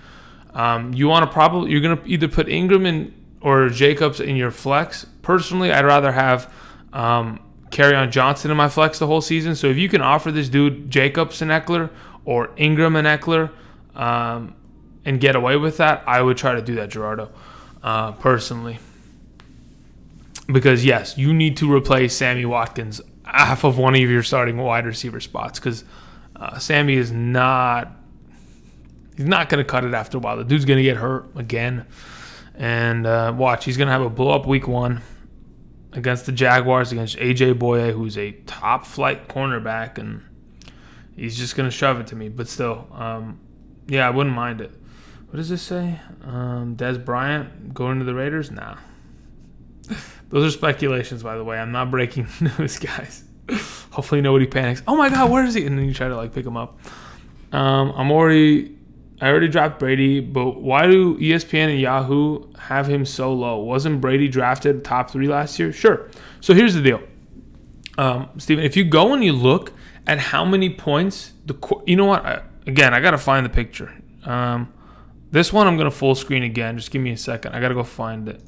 You're going to either put Ingram or Jacobs in your flex. Personally, I'd rather have Kerryon Johnson in my flex the whole season. So if you can offer this dude Jacobs and Eckler or Ingram and Eckler and get away with that, I would try to do that, Gerardo, personally. Because, yes, you need to replace Sammy Watkins half of one of your starting wide receiver spots because Sammy is not – he's not going to cut it after a while. The dude's going to get hurt again. And watch, he's going to have a blow-up week 1 against the Jaguars, against A.J. Boye, who's a top-flight cornerback, and he's just going to shove it to me. But still, yeah, I wouldn't mind it. What does this say? Dez Bryant going to the Raiders? Nah. Those are speculations, by the way. I'm not breaking news, guys. Hopefully nobody panics. Oh, my God, where is he? And then you try to, pick him up. I already dropped Brady, but why do ESPN and Yahoo have him so low? Wasn't Brady drafted top 3 last year? Sure. So here's the deal. Steven, if you go and you look at how many points, you know what? I got to find the picture. This one I'm going to full screen again. Just give me a second. I got to go find it.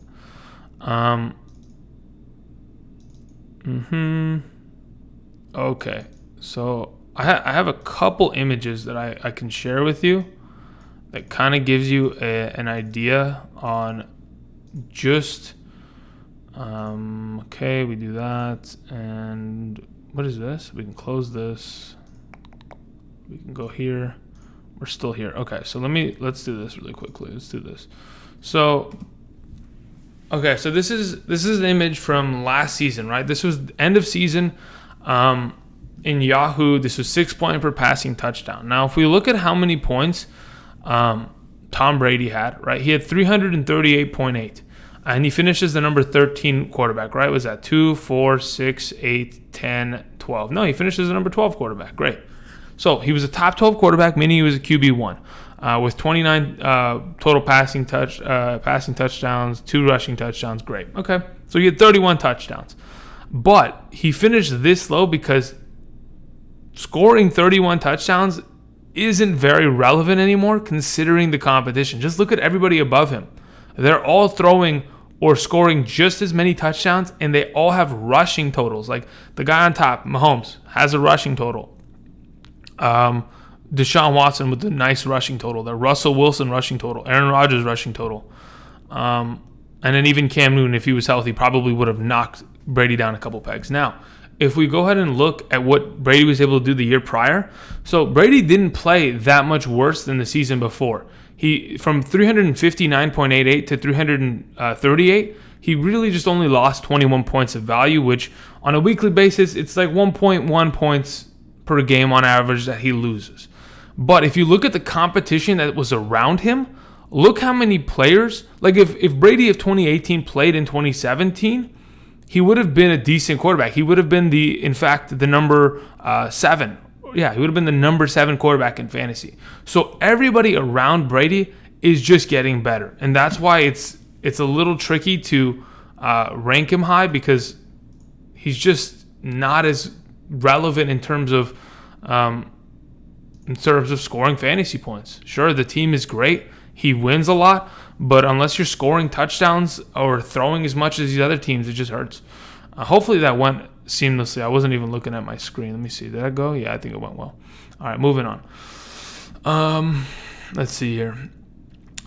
Okay. So I have a couple images that I can share with you that kind of gives you an idea on just okay, we do that. And what is this? We can close this. We can go here. We're still here. Okay, so let's do this really quickly. Let's do this. So okay, so this is an image from last season, right? This was end of season in Yahoo. This was 6 point per passing touchdown. Now, if we look at how many points Tom Brady had, right? He had 338.8. And he finishes the number 13 quarterback, right? Was that 2, 4, 6, 8, 10, 12? No, he finishes the number 12 quarterback. Great. So he was a top 12 quarterback, meaning he was a QB1 with 29 total passing touchdowns, 2 rushing touchdowns. Great. Okay. So he had 31 touchdowns. But he finished this low because scoring 31 touchdowns isn't very relevant anymore considering the competition. Just look at everybody above him. They're all throwing or scoring just as many touchdowns, and they all have rushing totals. Like the guy on top, Mahomes, has a rushing total. Deshaun Watson with a nice rushing total. The Russell Wilson rushing total. Aaron Rodgers rushing total. And then even Cam Newton, if he was healthy, probably would have knocked Brady down a couple pegs. Now, if we go ahead and look at what Brady was able to do the year prior, so Brady didn't play that much worse than the season before. He from 359.88 to 338, he really just only lost 21 points of value, which on a weekly basis, it's like 1.1 points per game on average that he loses. But if you look at the competition that was around him, look how many players, like if Brady of 2018 played in 2017, he would have been a decent quarterback. He would have been the number 7. Yeah, he would have been the number 7 quarterback in fantasy. So everybody around Brady is just getting better. And that's why it's a little tricky to rank him high because he's just not as relevant in terms of scoring fantasy points. Sure, the team is great. He wins a lot, but unless you're scoring touchdowns or throwing as much as these other teams, it just hurts. Hopefully that went seamlessly. I wasn't even looking at my screen. Let me see. Did that go? Yeah, I think it went well. All right, moving on. Let's see here.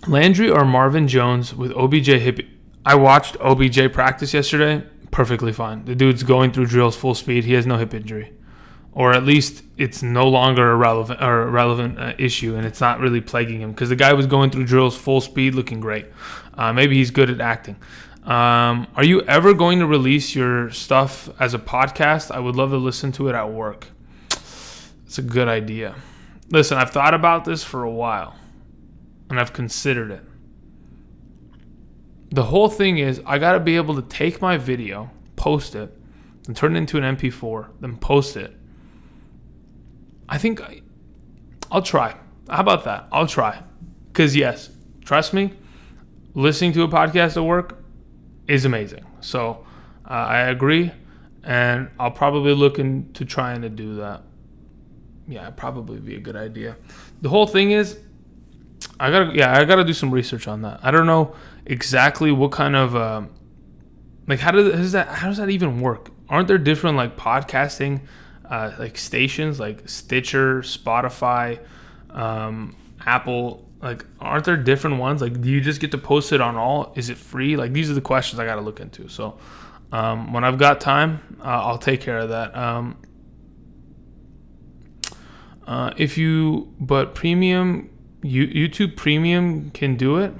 Landry or Marvin Jones with OBJ hip. I watched OBJ practice yesterday. Perfectly fine. The dude's going through drills full speed. He has no hip injury. Or at least it's no longer a relevant issue, and it's not really plaguing him because the guy was going through drills full speed, looking great. Maybe he's good at acting. Are you ever going to release your stuff as a podcast? I would love to listen to it at work. It's a good idea. Listen, I've thought about this for a while, and I've considered it. The whole thing is I got to be able to take my video, post it, and turn it into an MP4, then post it. I think I'll try. How about that? I'll try. Because, yes, trust me, listening to a podcast at work is amazing. So I agree, and I'll probably look into trying to do that. Yeah, it'd probably be a good idea. The whole thing is, I gotta do some research on that. I don't know exactly what kind of how does that even work? Aren't there different like podcasting like stations like Stitcher, Spotify, Apple? Like, aren't there different ones? Like, do you just get to post it on all? Is it free? Like, these are the questions I got to look into. So, when I've got time, I'll take care of that. But premium, YouTube Premium can do it.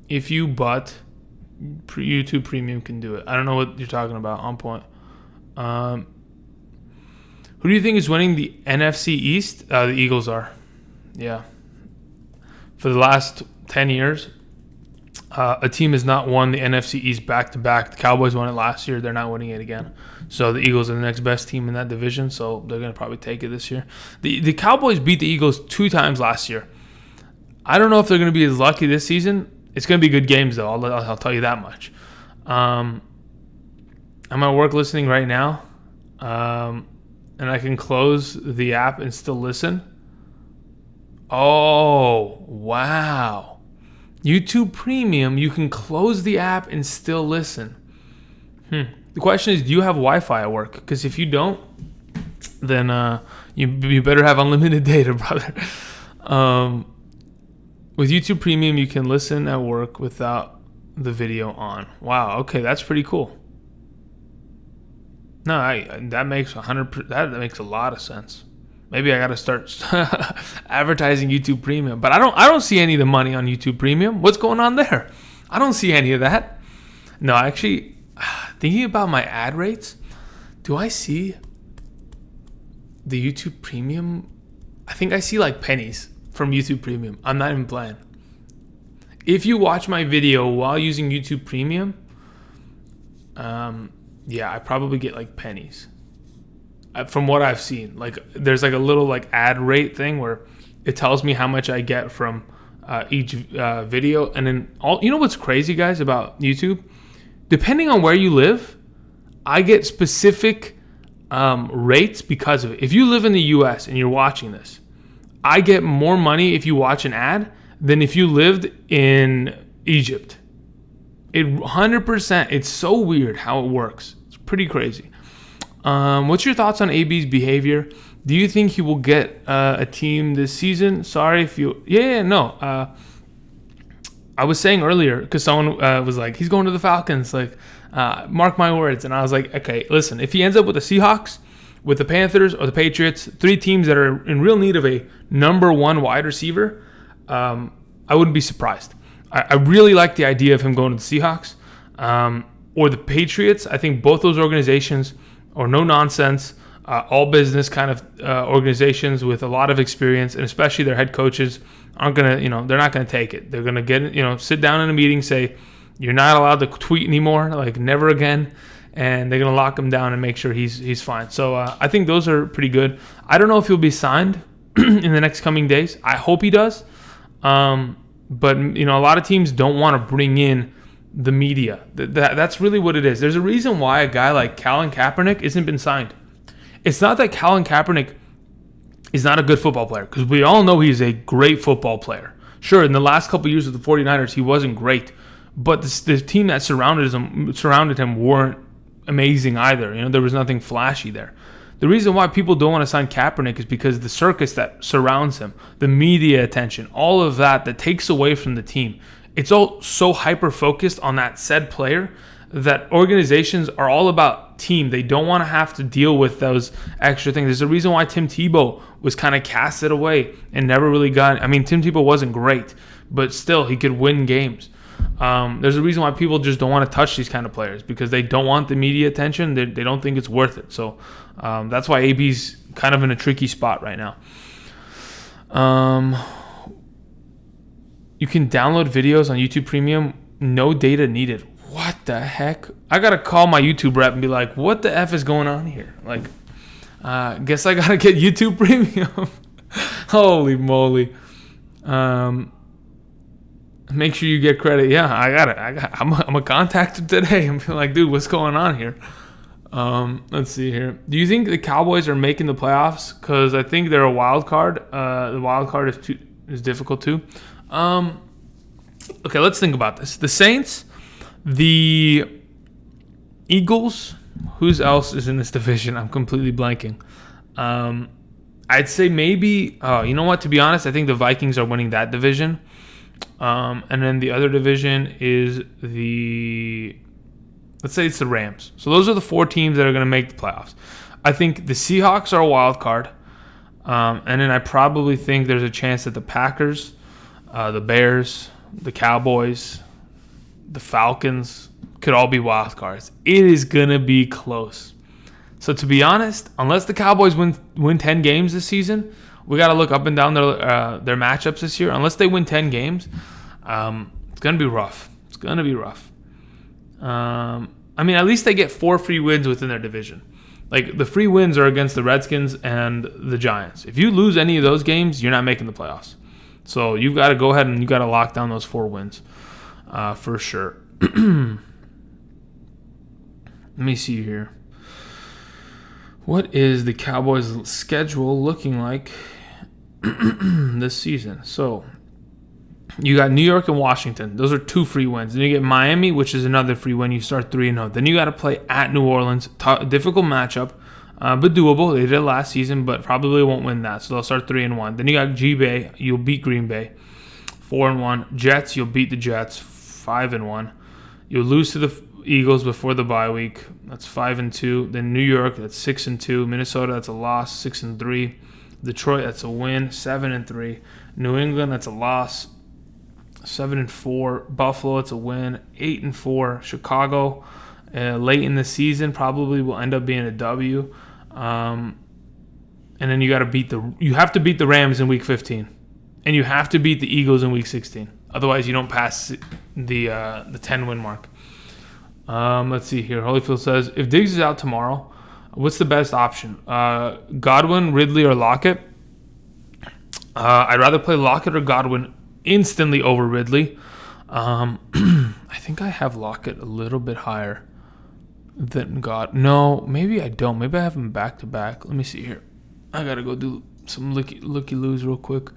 YouTube Premium can do it. I don't know what you're talking about. On point. Who do you think is winning the NFC East? The Eagles are. Yeah. For the last 10 years, a team has not won the NFC East back-to-back. The Cowboys won it last year. They're not winning it again. So the Eagles are the next best team in that division, so they're going to probably take it this year. The Cowboys beat the Eagles 2 times last year. I don't know if they're going to be as lucky this season. It's going to be good games, though. I'll tell you that much. I'm at work listening right now, and I can close the app and still listen. Oh, wow. YouTube Premium, you can close the app and still listen. The question is, do you have Wi-Fi at work? Because if you don't, then you better have unlimited data, brother. With YouTube Premium, you can listen at work without the video on. Wow, okay, that's pretty cool. No, that makes that makes a lot of sense. Maybe I got to start advertising YouTube Premium, but I don't see any of the money on YouTube Premium. What's going on there? I don't see any of that. No, actually, thinking about my ad rates, do I see the YouTube Premium? I think I see like pennies from YouTube Premium. I'm not even playing. if you watch my video while using YouTube Premium, yeah, I probably get like pennies. From what I've seen, like there's like a little like ad rate thing where it tells me how much I get from each video, and then you know what's crazy, guys, about YouTube? Depending on where you live, I get specific rates because of it. If you live in the U.S. and you're watching this, I get more money if you watch an ad than if you lived in Egypt. 100%. It's so weird how it works. It's pretty crazy. What's your thoughts on AB's behavior? Do you think he will get a team this season? Sorry if you... No. I was saying earlier, because someone was like, he's going to the Falcons. Like, mark my words. And I was like, okay, listen. If he ends up with the Seahawks, with the Panthers, or the Patriots, 3 teams that are in real need of a number 1 wide receiver, I wouldn't be surprised. I really like the idea of him going to the Seahawks or the Patriots. I think both those organizations are no nonsense, all business kind of organizations with a lot of experience, and especially their head coaches aren't gonna, they're not gonna take it. They're gonna get, sit down in a meeting, say, you're not allowed to tweet anymore, like never again, and they're gonna lock him down and make sure he's fine. So I think those are pretty good. I don't know if he'll be signed in the next coming days. I hope he does. But, a lot of teams don't want to bring in the media. That's really what it is. There's a reason why a guy like Colin Kaepernick isn't been signed. It's not that Colin Kaepernick is not a good football player, because we all know he's a great football player. Sure, in the last couple of years with the 49ers, he wasn't great. But the team that surrounded him weren't amazing either. There was nothing flashy there. The reason why people don't want to sign Kaepernick is because the circus that surrounds him, the media attention, all of that takes away from the team. It's all so hyper-focused on that said player that organizations are all about team. They don't want to have to deal with those extra things. There's a reason why Tim Tebow was kind of casted away and never really got... Tim Tebow wasn't great, but still, he could win games. There's a reason why people just don't want to touch these kind of players, because they don't want the media attention. They don't think it's worth it. So that's why AB's kind of in a tricky spot right now. You can download videos on YouTube Premium, no data needed. What the heck? I gotta call my YouTube rep and be like, what the F is going on here? Like, guess I gotta get YouTube Premium. Holy moly. Make sure you get credit. Yeah, I got it. I'm a contact him today. I'm like, dude, what's going on here? Let's see here. Do you think the Cowboys are making the playoffs? Because I think they're a wild card. The wild card is difficult too. Okay, let's think about this. The Saints, the Eagles. Who's else is in this division? I'm completely blanking. I'd say maybe. Oh, you know what? To be honest, I think the Vikings are winning that division. And then the other division is let's say it's the Rams. So those are the 4 teams that are going to make the playoffs. I think the Seahawks are a wild card. And then I probably think there's a chance that the Packers, the Bears, the Cowboys, the Falcons could all be wild cards. It is going to be close. So to be honest, unless the Cowboys win 10 games this season, we got to look up and down their matchups this year. Unless they win 10 games, it's going to be rough. It's going to be rough. At least they get 4 free wins within their division. Like, the free wins are against the Redskins and the Giants. If you lose any of those games, you're not making the playoffs. So you've got to go ahead and you got to lock down those 4 wins for sure. Let me see here. What is the Cowboys' schedule looking like this season? So you got New York and Washington. Those are 2 free wins. Then you get Miami, which is another free win. You start 3-0. Then you got to play at New Orleans. Difficult matchup, but doable. They did it last season, but probably won't win that. So they'll start 3-1. Then you got G-Bay. You'll beat Green Bay, 4-1. Jets. You'll beat the Jets, 5-1. You'll lose to the Eagles before the bye week. That's 5-2. Then New York. That's 6-2. Minnesota. That's a loss, 6-3. Detroit. That's a win, 7-3. New England. That's a loss, 7-4. Buffalo, it's a win, 8-4. Chicago, late in the season, probably will end up being a W. And then you have to beat the Rams in week 15, and you have to beat the Eagles in week 16. Otherwise, you don't pass the 10-win mark. Let's see here. Holyfield says, if Diggs is out tomorrow, what's the best option? Godwin, Ridley, or Lockett? I'd rather play Lockett or Godwin instantly over Ridley. I think I have Lockett a little bit higher than God. No, maybe I don't. Maybe I have him back to back. Let me see here. I gotta go do some looky-loos real quick.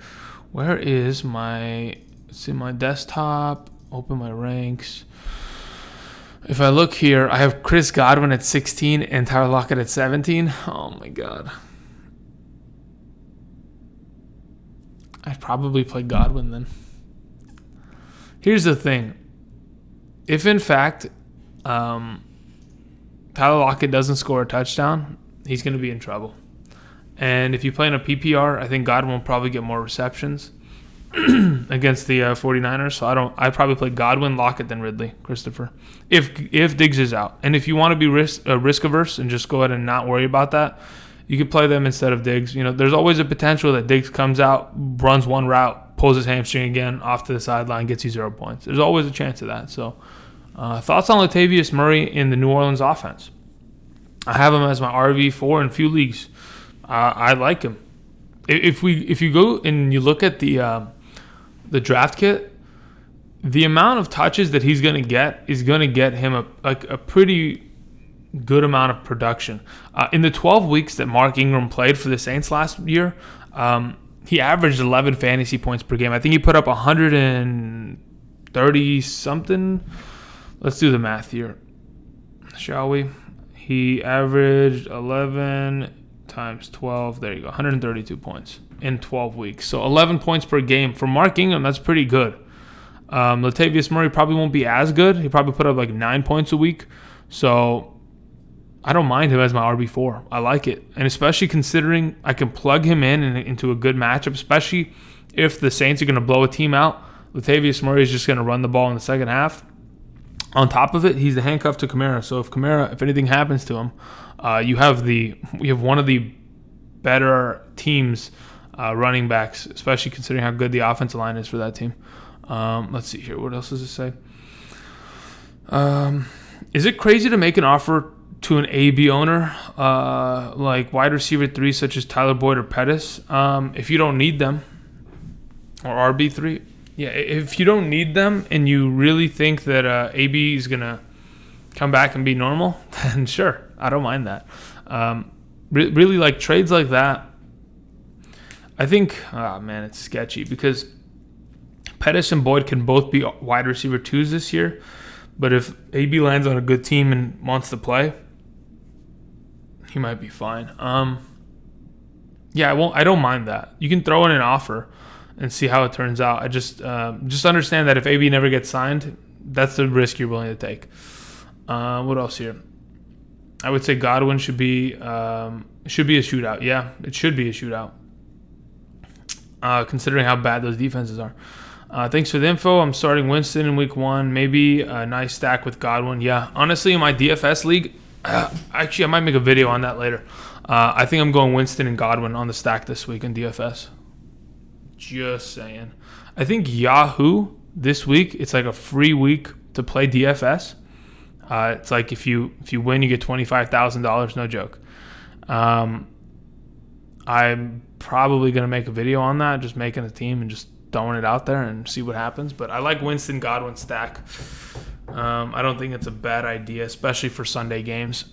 Where is my... It's in my desktop. Open my ranks. If I look here, I have Chris Godwin at 16 and Tyler Lockett at 17. Oh my God. I'd probably play Godwin then. Here's the thing. If in fact Tyler Lockett doesn't score a touchdown, he's going to be in trouble. And if you play in a PPR, I think Godwin will probably get more receptions against the 49ers. So I'd probably play Godwin, Lockett, than Ridley, Christopher, if Diggs is out. And if you want to be risk averse and just go ahead and not worry about that, you could play them instead of Diggs. You know, there's always a potential that Diggs comes out, runs one route, pulls his hamstring again, off to the sideline, gets you 0 points. There's always a chance of that. So thoughts on Latavius Murray in the New Orleans offense? I have him as my RB4 in a few leagues. I like him. If you go and you look at the draft kit, the amount of touches that he's going to get is going to get him a pretty good amount of production. In the 12 weeks that Mark Ingram played for the Saints last year, he averaged 11 fantasy points per game. I think he put up 130 something. Let's do the math here, shall we? He averaged 11 times 12. There you go, 132 points in 12 weeks. So 11 points per game. For Mark Ingram, that's pretty good. Latavius Murray probably won't be as good. He probably put up like 9 points a week. So I don't mind him as my RB4. I like it. And especially considering I can plug him into a good matchup, especially if the Saints are going to blow a team out. Latavius Murray is just going to run the ball in the second half. On top of it, he's the handcuff to Kamara. So if anything happens to him, we have one of the better teams running backs, especially considering how good the offensive line is for that team. Let's see here. What else does it say? Is it crazy to make an offer to an AB owner like wide receiver 3 such as Tyler Boyd or Pettis if you don't need them, or RB3? Yeah, if you don't need them and you really think that AB is going to come back and be normal, then sure, I don't mind that. Really, like trades like that, I think, it's sketchy because Pettis and Boyd can both be wide receiver 2s this year, but if AB lands on a good team and wants to play, he might be fine. I don't mind that. You can throw in an offer and see how it turns out. I just understand that if AB never gets signed, that's the risk you're willing to take. What else here? I would say Godwin should be a shootout. Yeah, it should be a shootout, considering how bad those defenses are. Thanks for the info. I'm starting Winston in week 1. Maybe a nice stack with Godwin. Yeah, honestly, in my DFS league, actually, I might make a video on that later. I think I'm going Winston and Godwin on the stack this week in DFS. Just saying. I think Yahoo this week, it's like a free week to play DFS. It's like if you win, you get $25,000. No joke. I'm probably going to make a video on that, just making a team and just throwing it out there and see what happens. But I like Winston Godwin stack. I don't think it's a bad idea, especially for Sunday games.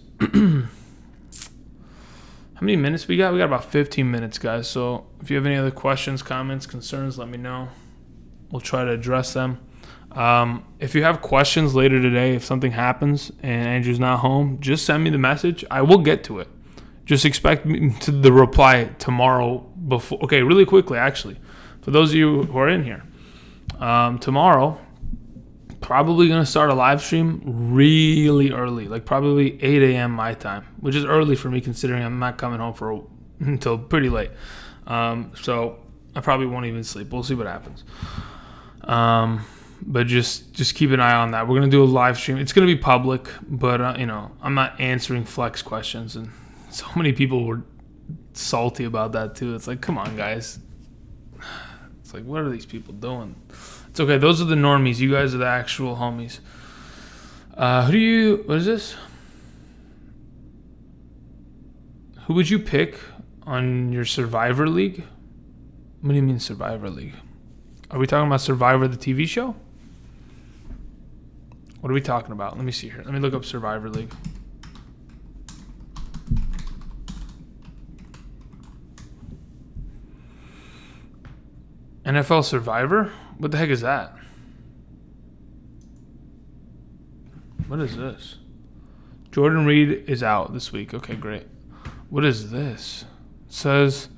How many minutes we got? We got about 15 minutes, guys. So if you have any other questions, comments, concerns, let me know. We'll try to address them. If you have questions later today, if something happens and Andrew's not home, just send me the message. I will get to it. Just expect me to the reply tomorrow before. Okay, really quickly, actually. For those of you who are in here, tomorrow, probably going to start a live stream really early, like probably 8 a.m. my time, which is early for me considering I'm not coming home until pretty late. So I probably won't even sleep. We'll see what happens. But just keep an eye on that. We're going to do a live stream. It's going to be public, but I'm not answering flex questions, and so many people were salty about that too. It's like, come on, guys. It's like, what are these people doing? It's okay. Those are the normies. You guys are the actual homies. What is this? Who would you pick on your Survivor League? What do you mean Survivor League? Are we talking about Survivor the TV show? What are we talking about? Let me see here. Let me look up Survivor League. NFL Survivor? What the heck is that? What is this? Jordan Reed is out this week. Okay, great. What is this? It says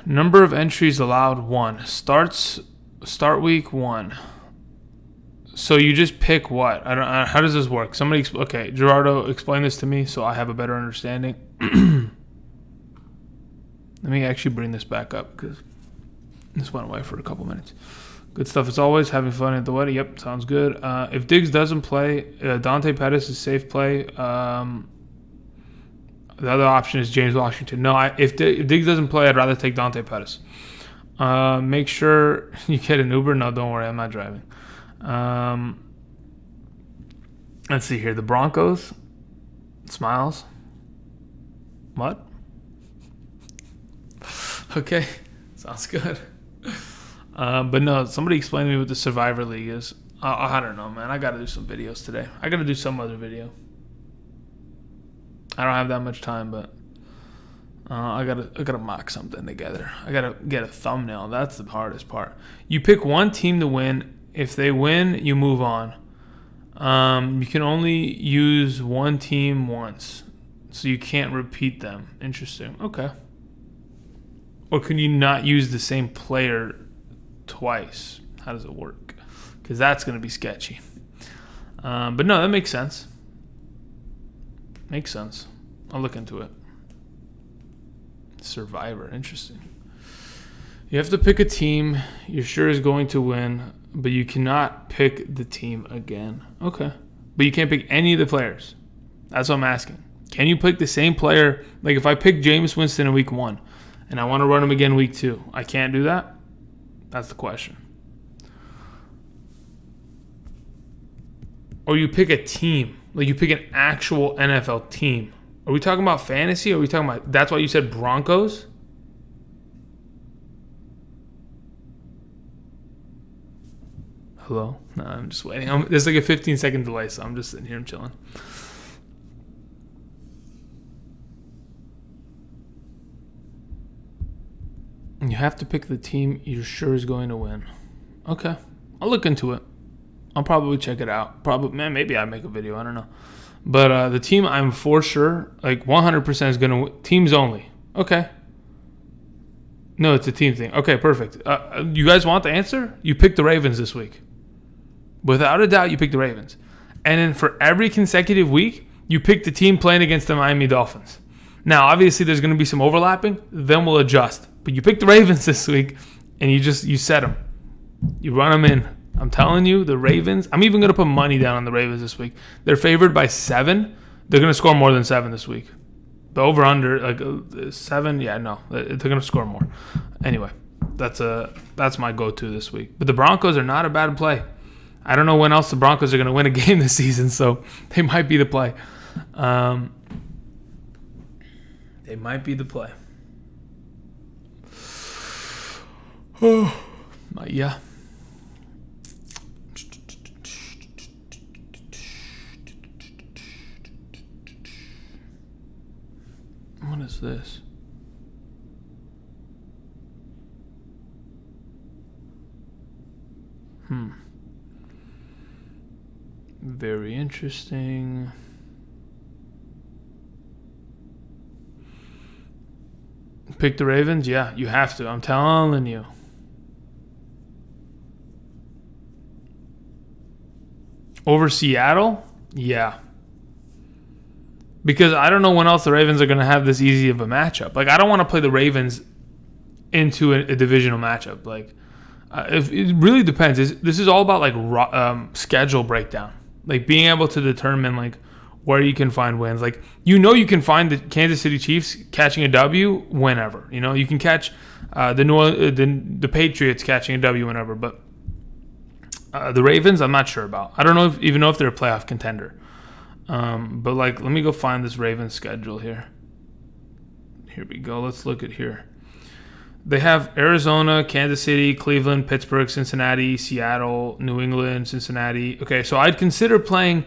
number of entries allowed 1. Start week 1. So you just pick what? I don't. How does this work? Somebody. Okay, Gerardo, explain this to me so I have a better understanding. Let me actually bring this back up because this went away for a couple minutes. Good stuff as always. Having fun at the wedding. Yep, sounds good. If Diggs doesn't play, Dante Pettis is safe play. The other option is James Washington. No, if Diggs doesn't play, I'd rather take Dante Pettis. Make sure you get an Uber. No, don't worry, I'm not driving. Let's see here. The Broncos. Smiles. What? Okay, sounds good. But no, somebody explain to me what the Survivor League is. I don't know, man. I got to do some videos today. I got to do some other video. I don't have that much time, but I gotta mock something together. I gotta get a thumbnail. That's the hardest part. You pick one team to win. If they win, you move on. You can only use one team once, so you can't repeat them. Interesting. Okay. Or can you not use the same player twice? How does it work? Because that's going to be sketchy. But no, that makes sense. Makes sense. I'll look into it. Survivor. Interesting. You have to pick a team you're sure is going to win, but you cannot pick the team again. Okay. But you can't pick any of the players. That's what I'm asking. Can you pick the same player? Like if I pick Jameis Winston in week 1 and I want to run him again week 2, I can't do that? That's the question. Or you pick a team. Like you pick an actual NFL team. Are we talking about fantasy? Or are we talking about... That's why you said Broncos? Hello? No, I'm just waiting. There's like a 15-second delay, so I'm just sitting here and chilling. You have to pick the team you're sure is going to win. Okay. I'll look into it. I'll probably check it out. Maybe I make a video. I don't know. But the team I'm for sure, like 100% is going to win. Teams only. Okay. No, it's a team thing. Okay, perfect. You guys want the answer? You picked the Ravens this week. Without a doubt, you picked the Ravens. And then for every consecutive week, you pick the team playing against the Miami Dolphins. Now, obviously, there's going to be some overlapping. Then we'll adjust. But you picked the Ravens this week, and you set them. You run them in. I'm telling you, the Ravens. I'm even going to put money down on the Ravens this week. They're favored by 7. They're going to score more than 7 this week. The over/under, like 7. Yeah, no, they're going to score more. Anyway, that's my go-to this week. But the Broncos are not a bad play. I don't know when else the Broncos are going to win a game this season, so they might be the play. They might be the play. Oh, yeah. What is this? Very interesting. Pick the Ravens? Yeah, you have to. I'm telling you. Over Seattle? Yeah. Because I don't know when else the Ravens are going to have this easy of a matchup. Like, I don't want to play the Ravens into a divisional matchup. Like, it really depends. This is all about, like, schedule breakdown. Like, being able to determine, like, where you can find wins. Like, you can find the Kansas City Chiefs catching a W whenever. You can catch The Patriots catching a W whenever, but the Ravens, I'm not sure about. I don't know even know if they're a playoff contender. But let me go find this Ravens schedule here. Here we go. Let's look at here. They have Arizona, Kansas City, Cleveland, Pittsburgh, Cincinnati, Seattle, New England, Cincinnati. Okay, so I'd consider playing.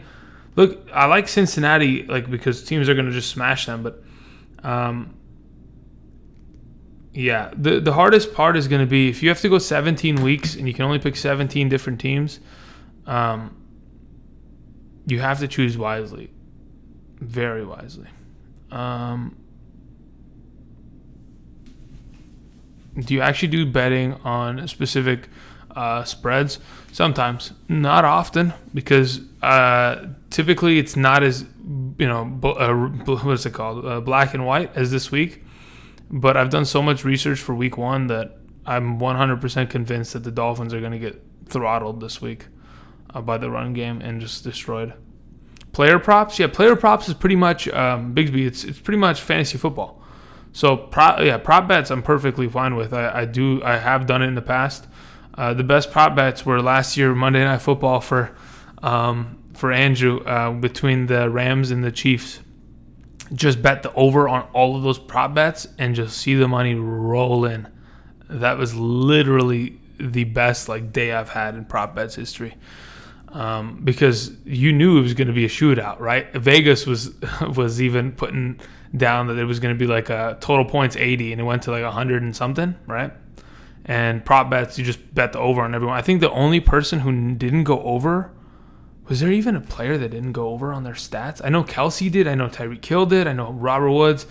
Look, I like Cincinnati because teams are going to just smash them, but yeah, the hardest part is going to be if you have to go 17 weeks and you can only pick 17 different teams. You have to choose wisely, very wisely. Do you actually do betting on specific spreads? Sometimes, not often, because typically it's not as what is it called, black and white as this week. But I've done so much research for week 1 that I'm 100% convinced that the Dolphins are going to get throttled this week by the run game and just destroyed. Player props, player props is pretty much Bigsby. It's pretty much fantasy football. So prop bets I'm perfectly fine with. I have done it in the past. The best prop bets were last year Monday Night Football for Andrew between the Rams and the Chiefs. Just bet the over on all of those prop bets and just see the money roll in. That was literally the best day I've had in prop bets history. Because you knew it was going to be a shootout, right? Vegas was even putting down that it was going to be a total points 80, and it went to 100 and something, right? And prop bets, you just bet the over on everyone. I think the only person who didn't go over, was there even a player that didn't go over on their stats? I know Kelsey did. I know Tyreek Hill did. I know Robert Woods.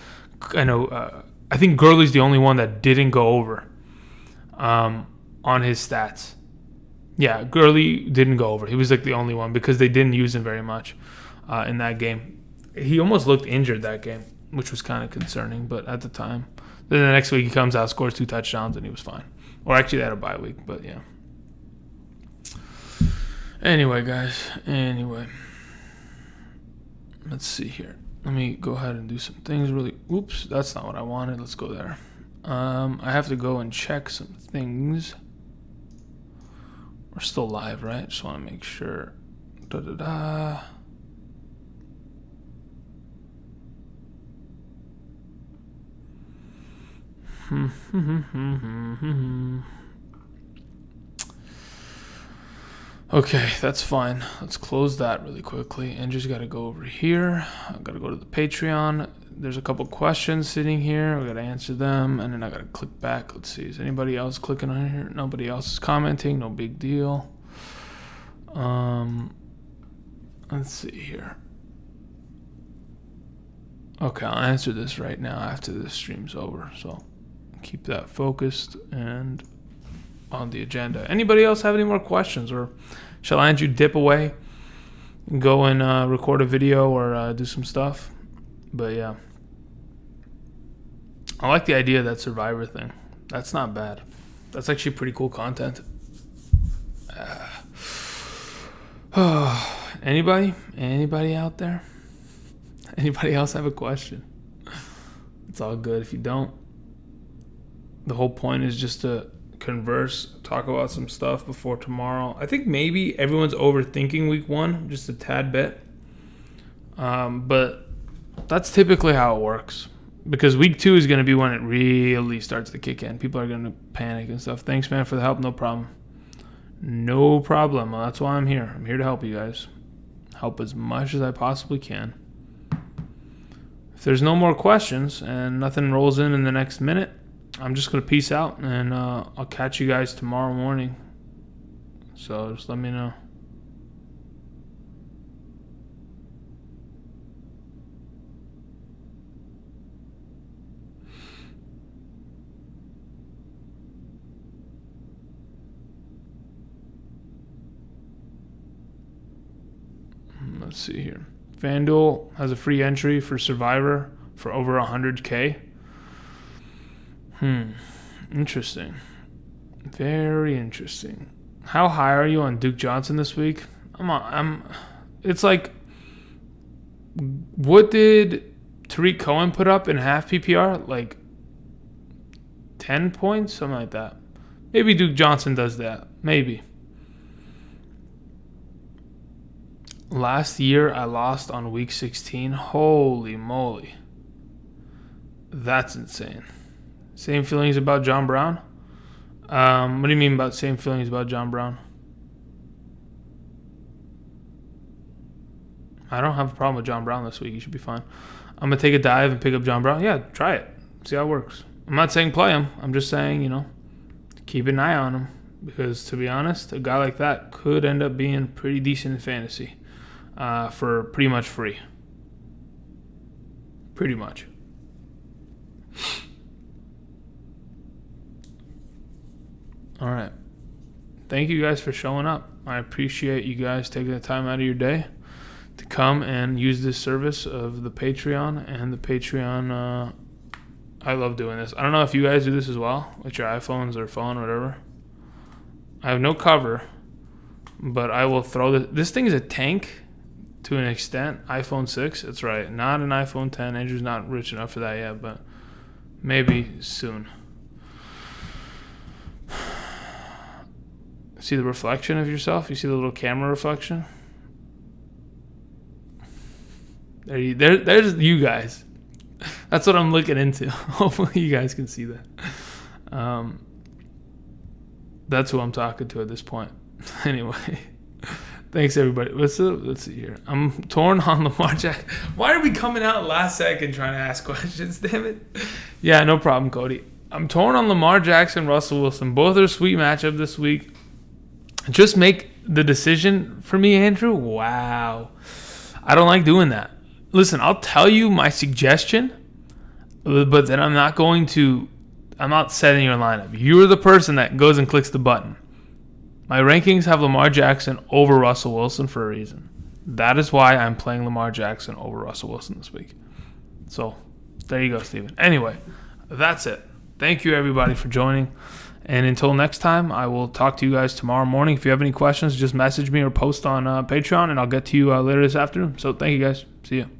I know. I think Gurley's the only one that didn't go over on his stats. Yeah, Gurley didn't go over. He was the only one because they didn't use him very much in that game. He almost looked injured that game, which was kind of concerning, but at the time. Then the next week he comes out, scores 2 touchdowns, and he was fine. Or actually they had a bye week, but yeah. Anyway, guys. Let's see here. Let me go ahead and do some things really. Oops, that's not what I wanted. Let's go there. I have to go and check some things. We're still live, right? Just want to make sure. Okay, that's fine. Let's close that really quickly. And just got to go over here. I've got to go to the Patreon. There's a couple questions sitting here. I got to answer them. And then I got to click back. Let's see. Is anybody else clicking on here? Nobody else is commenting. No big deal. Let's see here. Okay, I'll answer this right now after this stream's over. So keep that focused and on the agenda. Anybody else have any more questions, or shall Andrew dip away and go and record a video or do some stuff? But yeah, I like the idea of that Survivor thing. That's not bad. That's actually pretty cool content. Anybody out there? Anybody else have a question? It's all good if you don't. The whole point is just to converse, talk about some stuff before tomorrow. I think maybe everyone's overthinking week 1 just a tad bit. But that's typically how it works. Because week 2 is going to be when it really starts to kick in. People are going to panic and stuff. Thanks, man, for the help. No problem. No problem. Well, that's why I'm here. I'm here to help you guys. Help as much as I possibly can. If there's no more questions and nothing rolls in the next minute, I'm just going to peace out, and I'll catch you guys tomorrow morning. So just let me know. Let's see here. FanDuel has a free entry for Survivor for over 100K. Interesting. Very interesting. How high are you on Duke Johnson this week? It's what did Tariq Cohen put up in half PPR? 10 10 points, something like that. Maybe Duke Johnson does that. Maybe. Last year, I lost on week 16. Holy moly. That's insane. Same feelings about John Brown? What do you mean about same feelings about John Brown? I don't have a problem with John Brown this week. You should be fine. I'm going to take a dive and pick up John Brown. Yeah, try it. See how it works. I'm not saying play him. I'm just saying, keep an eye on him. Because, to be honest, a guy like that could end up being pretty decent in fantasy for pretty much free. Pretty much. All right. Thank you guys for showing up. I appreciate you guys taking the time out of your day to come and use this service of the Patreon and the Patreon. I love doing this. I don't know if you guys do this as well with your iPhones or phone or whatever. I have no cover, but I will throw this thing is a tank to an extent. iPhone 6, that's right. Not an iPhone 10. Andrew's not rich enough for that yet, but maybe soon. See the reflection of yourself? You see the little camera reflection? There's you guys. That's what I'm looking into. Hopefully you guys can see that. That's who I'm talking to at this point. Anyway, thanks everybody. Let's see here. I'm torn on Lamar Jackson. Why are we coming out last second trying to ask questions? Damn it. Yeah, no problem, Cody. I'm torn on Lamar Jackson, Russell Wilson. Both are a sweet matchup this week. Just make the decision for me, Andrew. Wow. I don't like doing that. Listen, I'll tell you my suggestion, but then I'm not setting your lineup. You're the person that goes and clicks the button. My rankings have Lamar Jackson over Russell Wilson for a reason. That is why I'm playing Lamar Jackson over Russell Wilson this week. So, there you go, Steven. Anyway, that's it. Thank you, everybody, for joining. And until next time, I will talk to you guys tomorrow morning. If you have any questions, just message me or post on Patreon, and I'll get to you later this afternoon. So, thank you, guys. See you.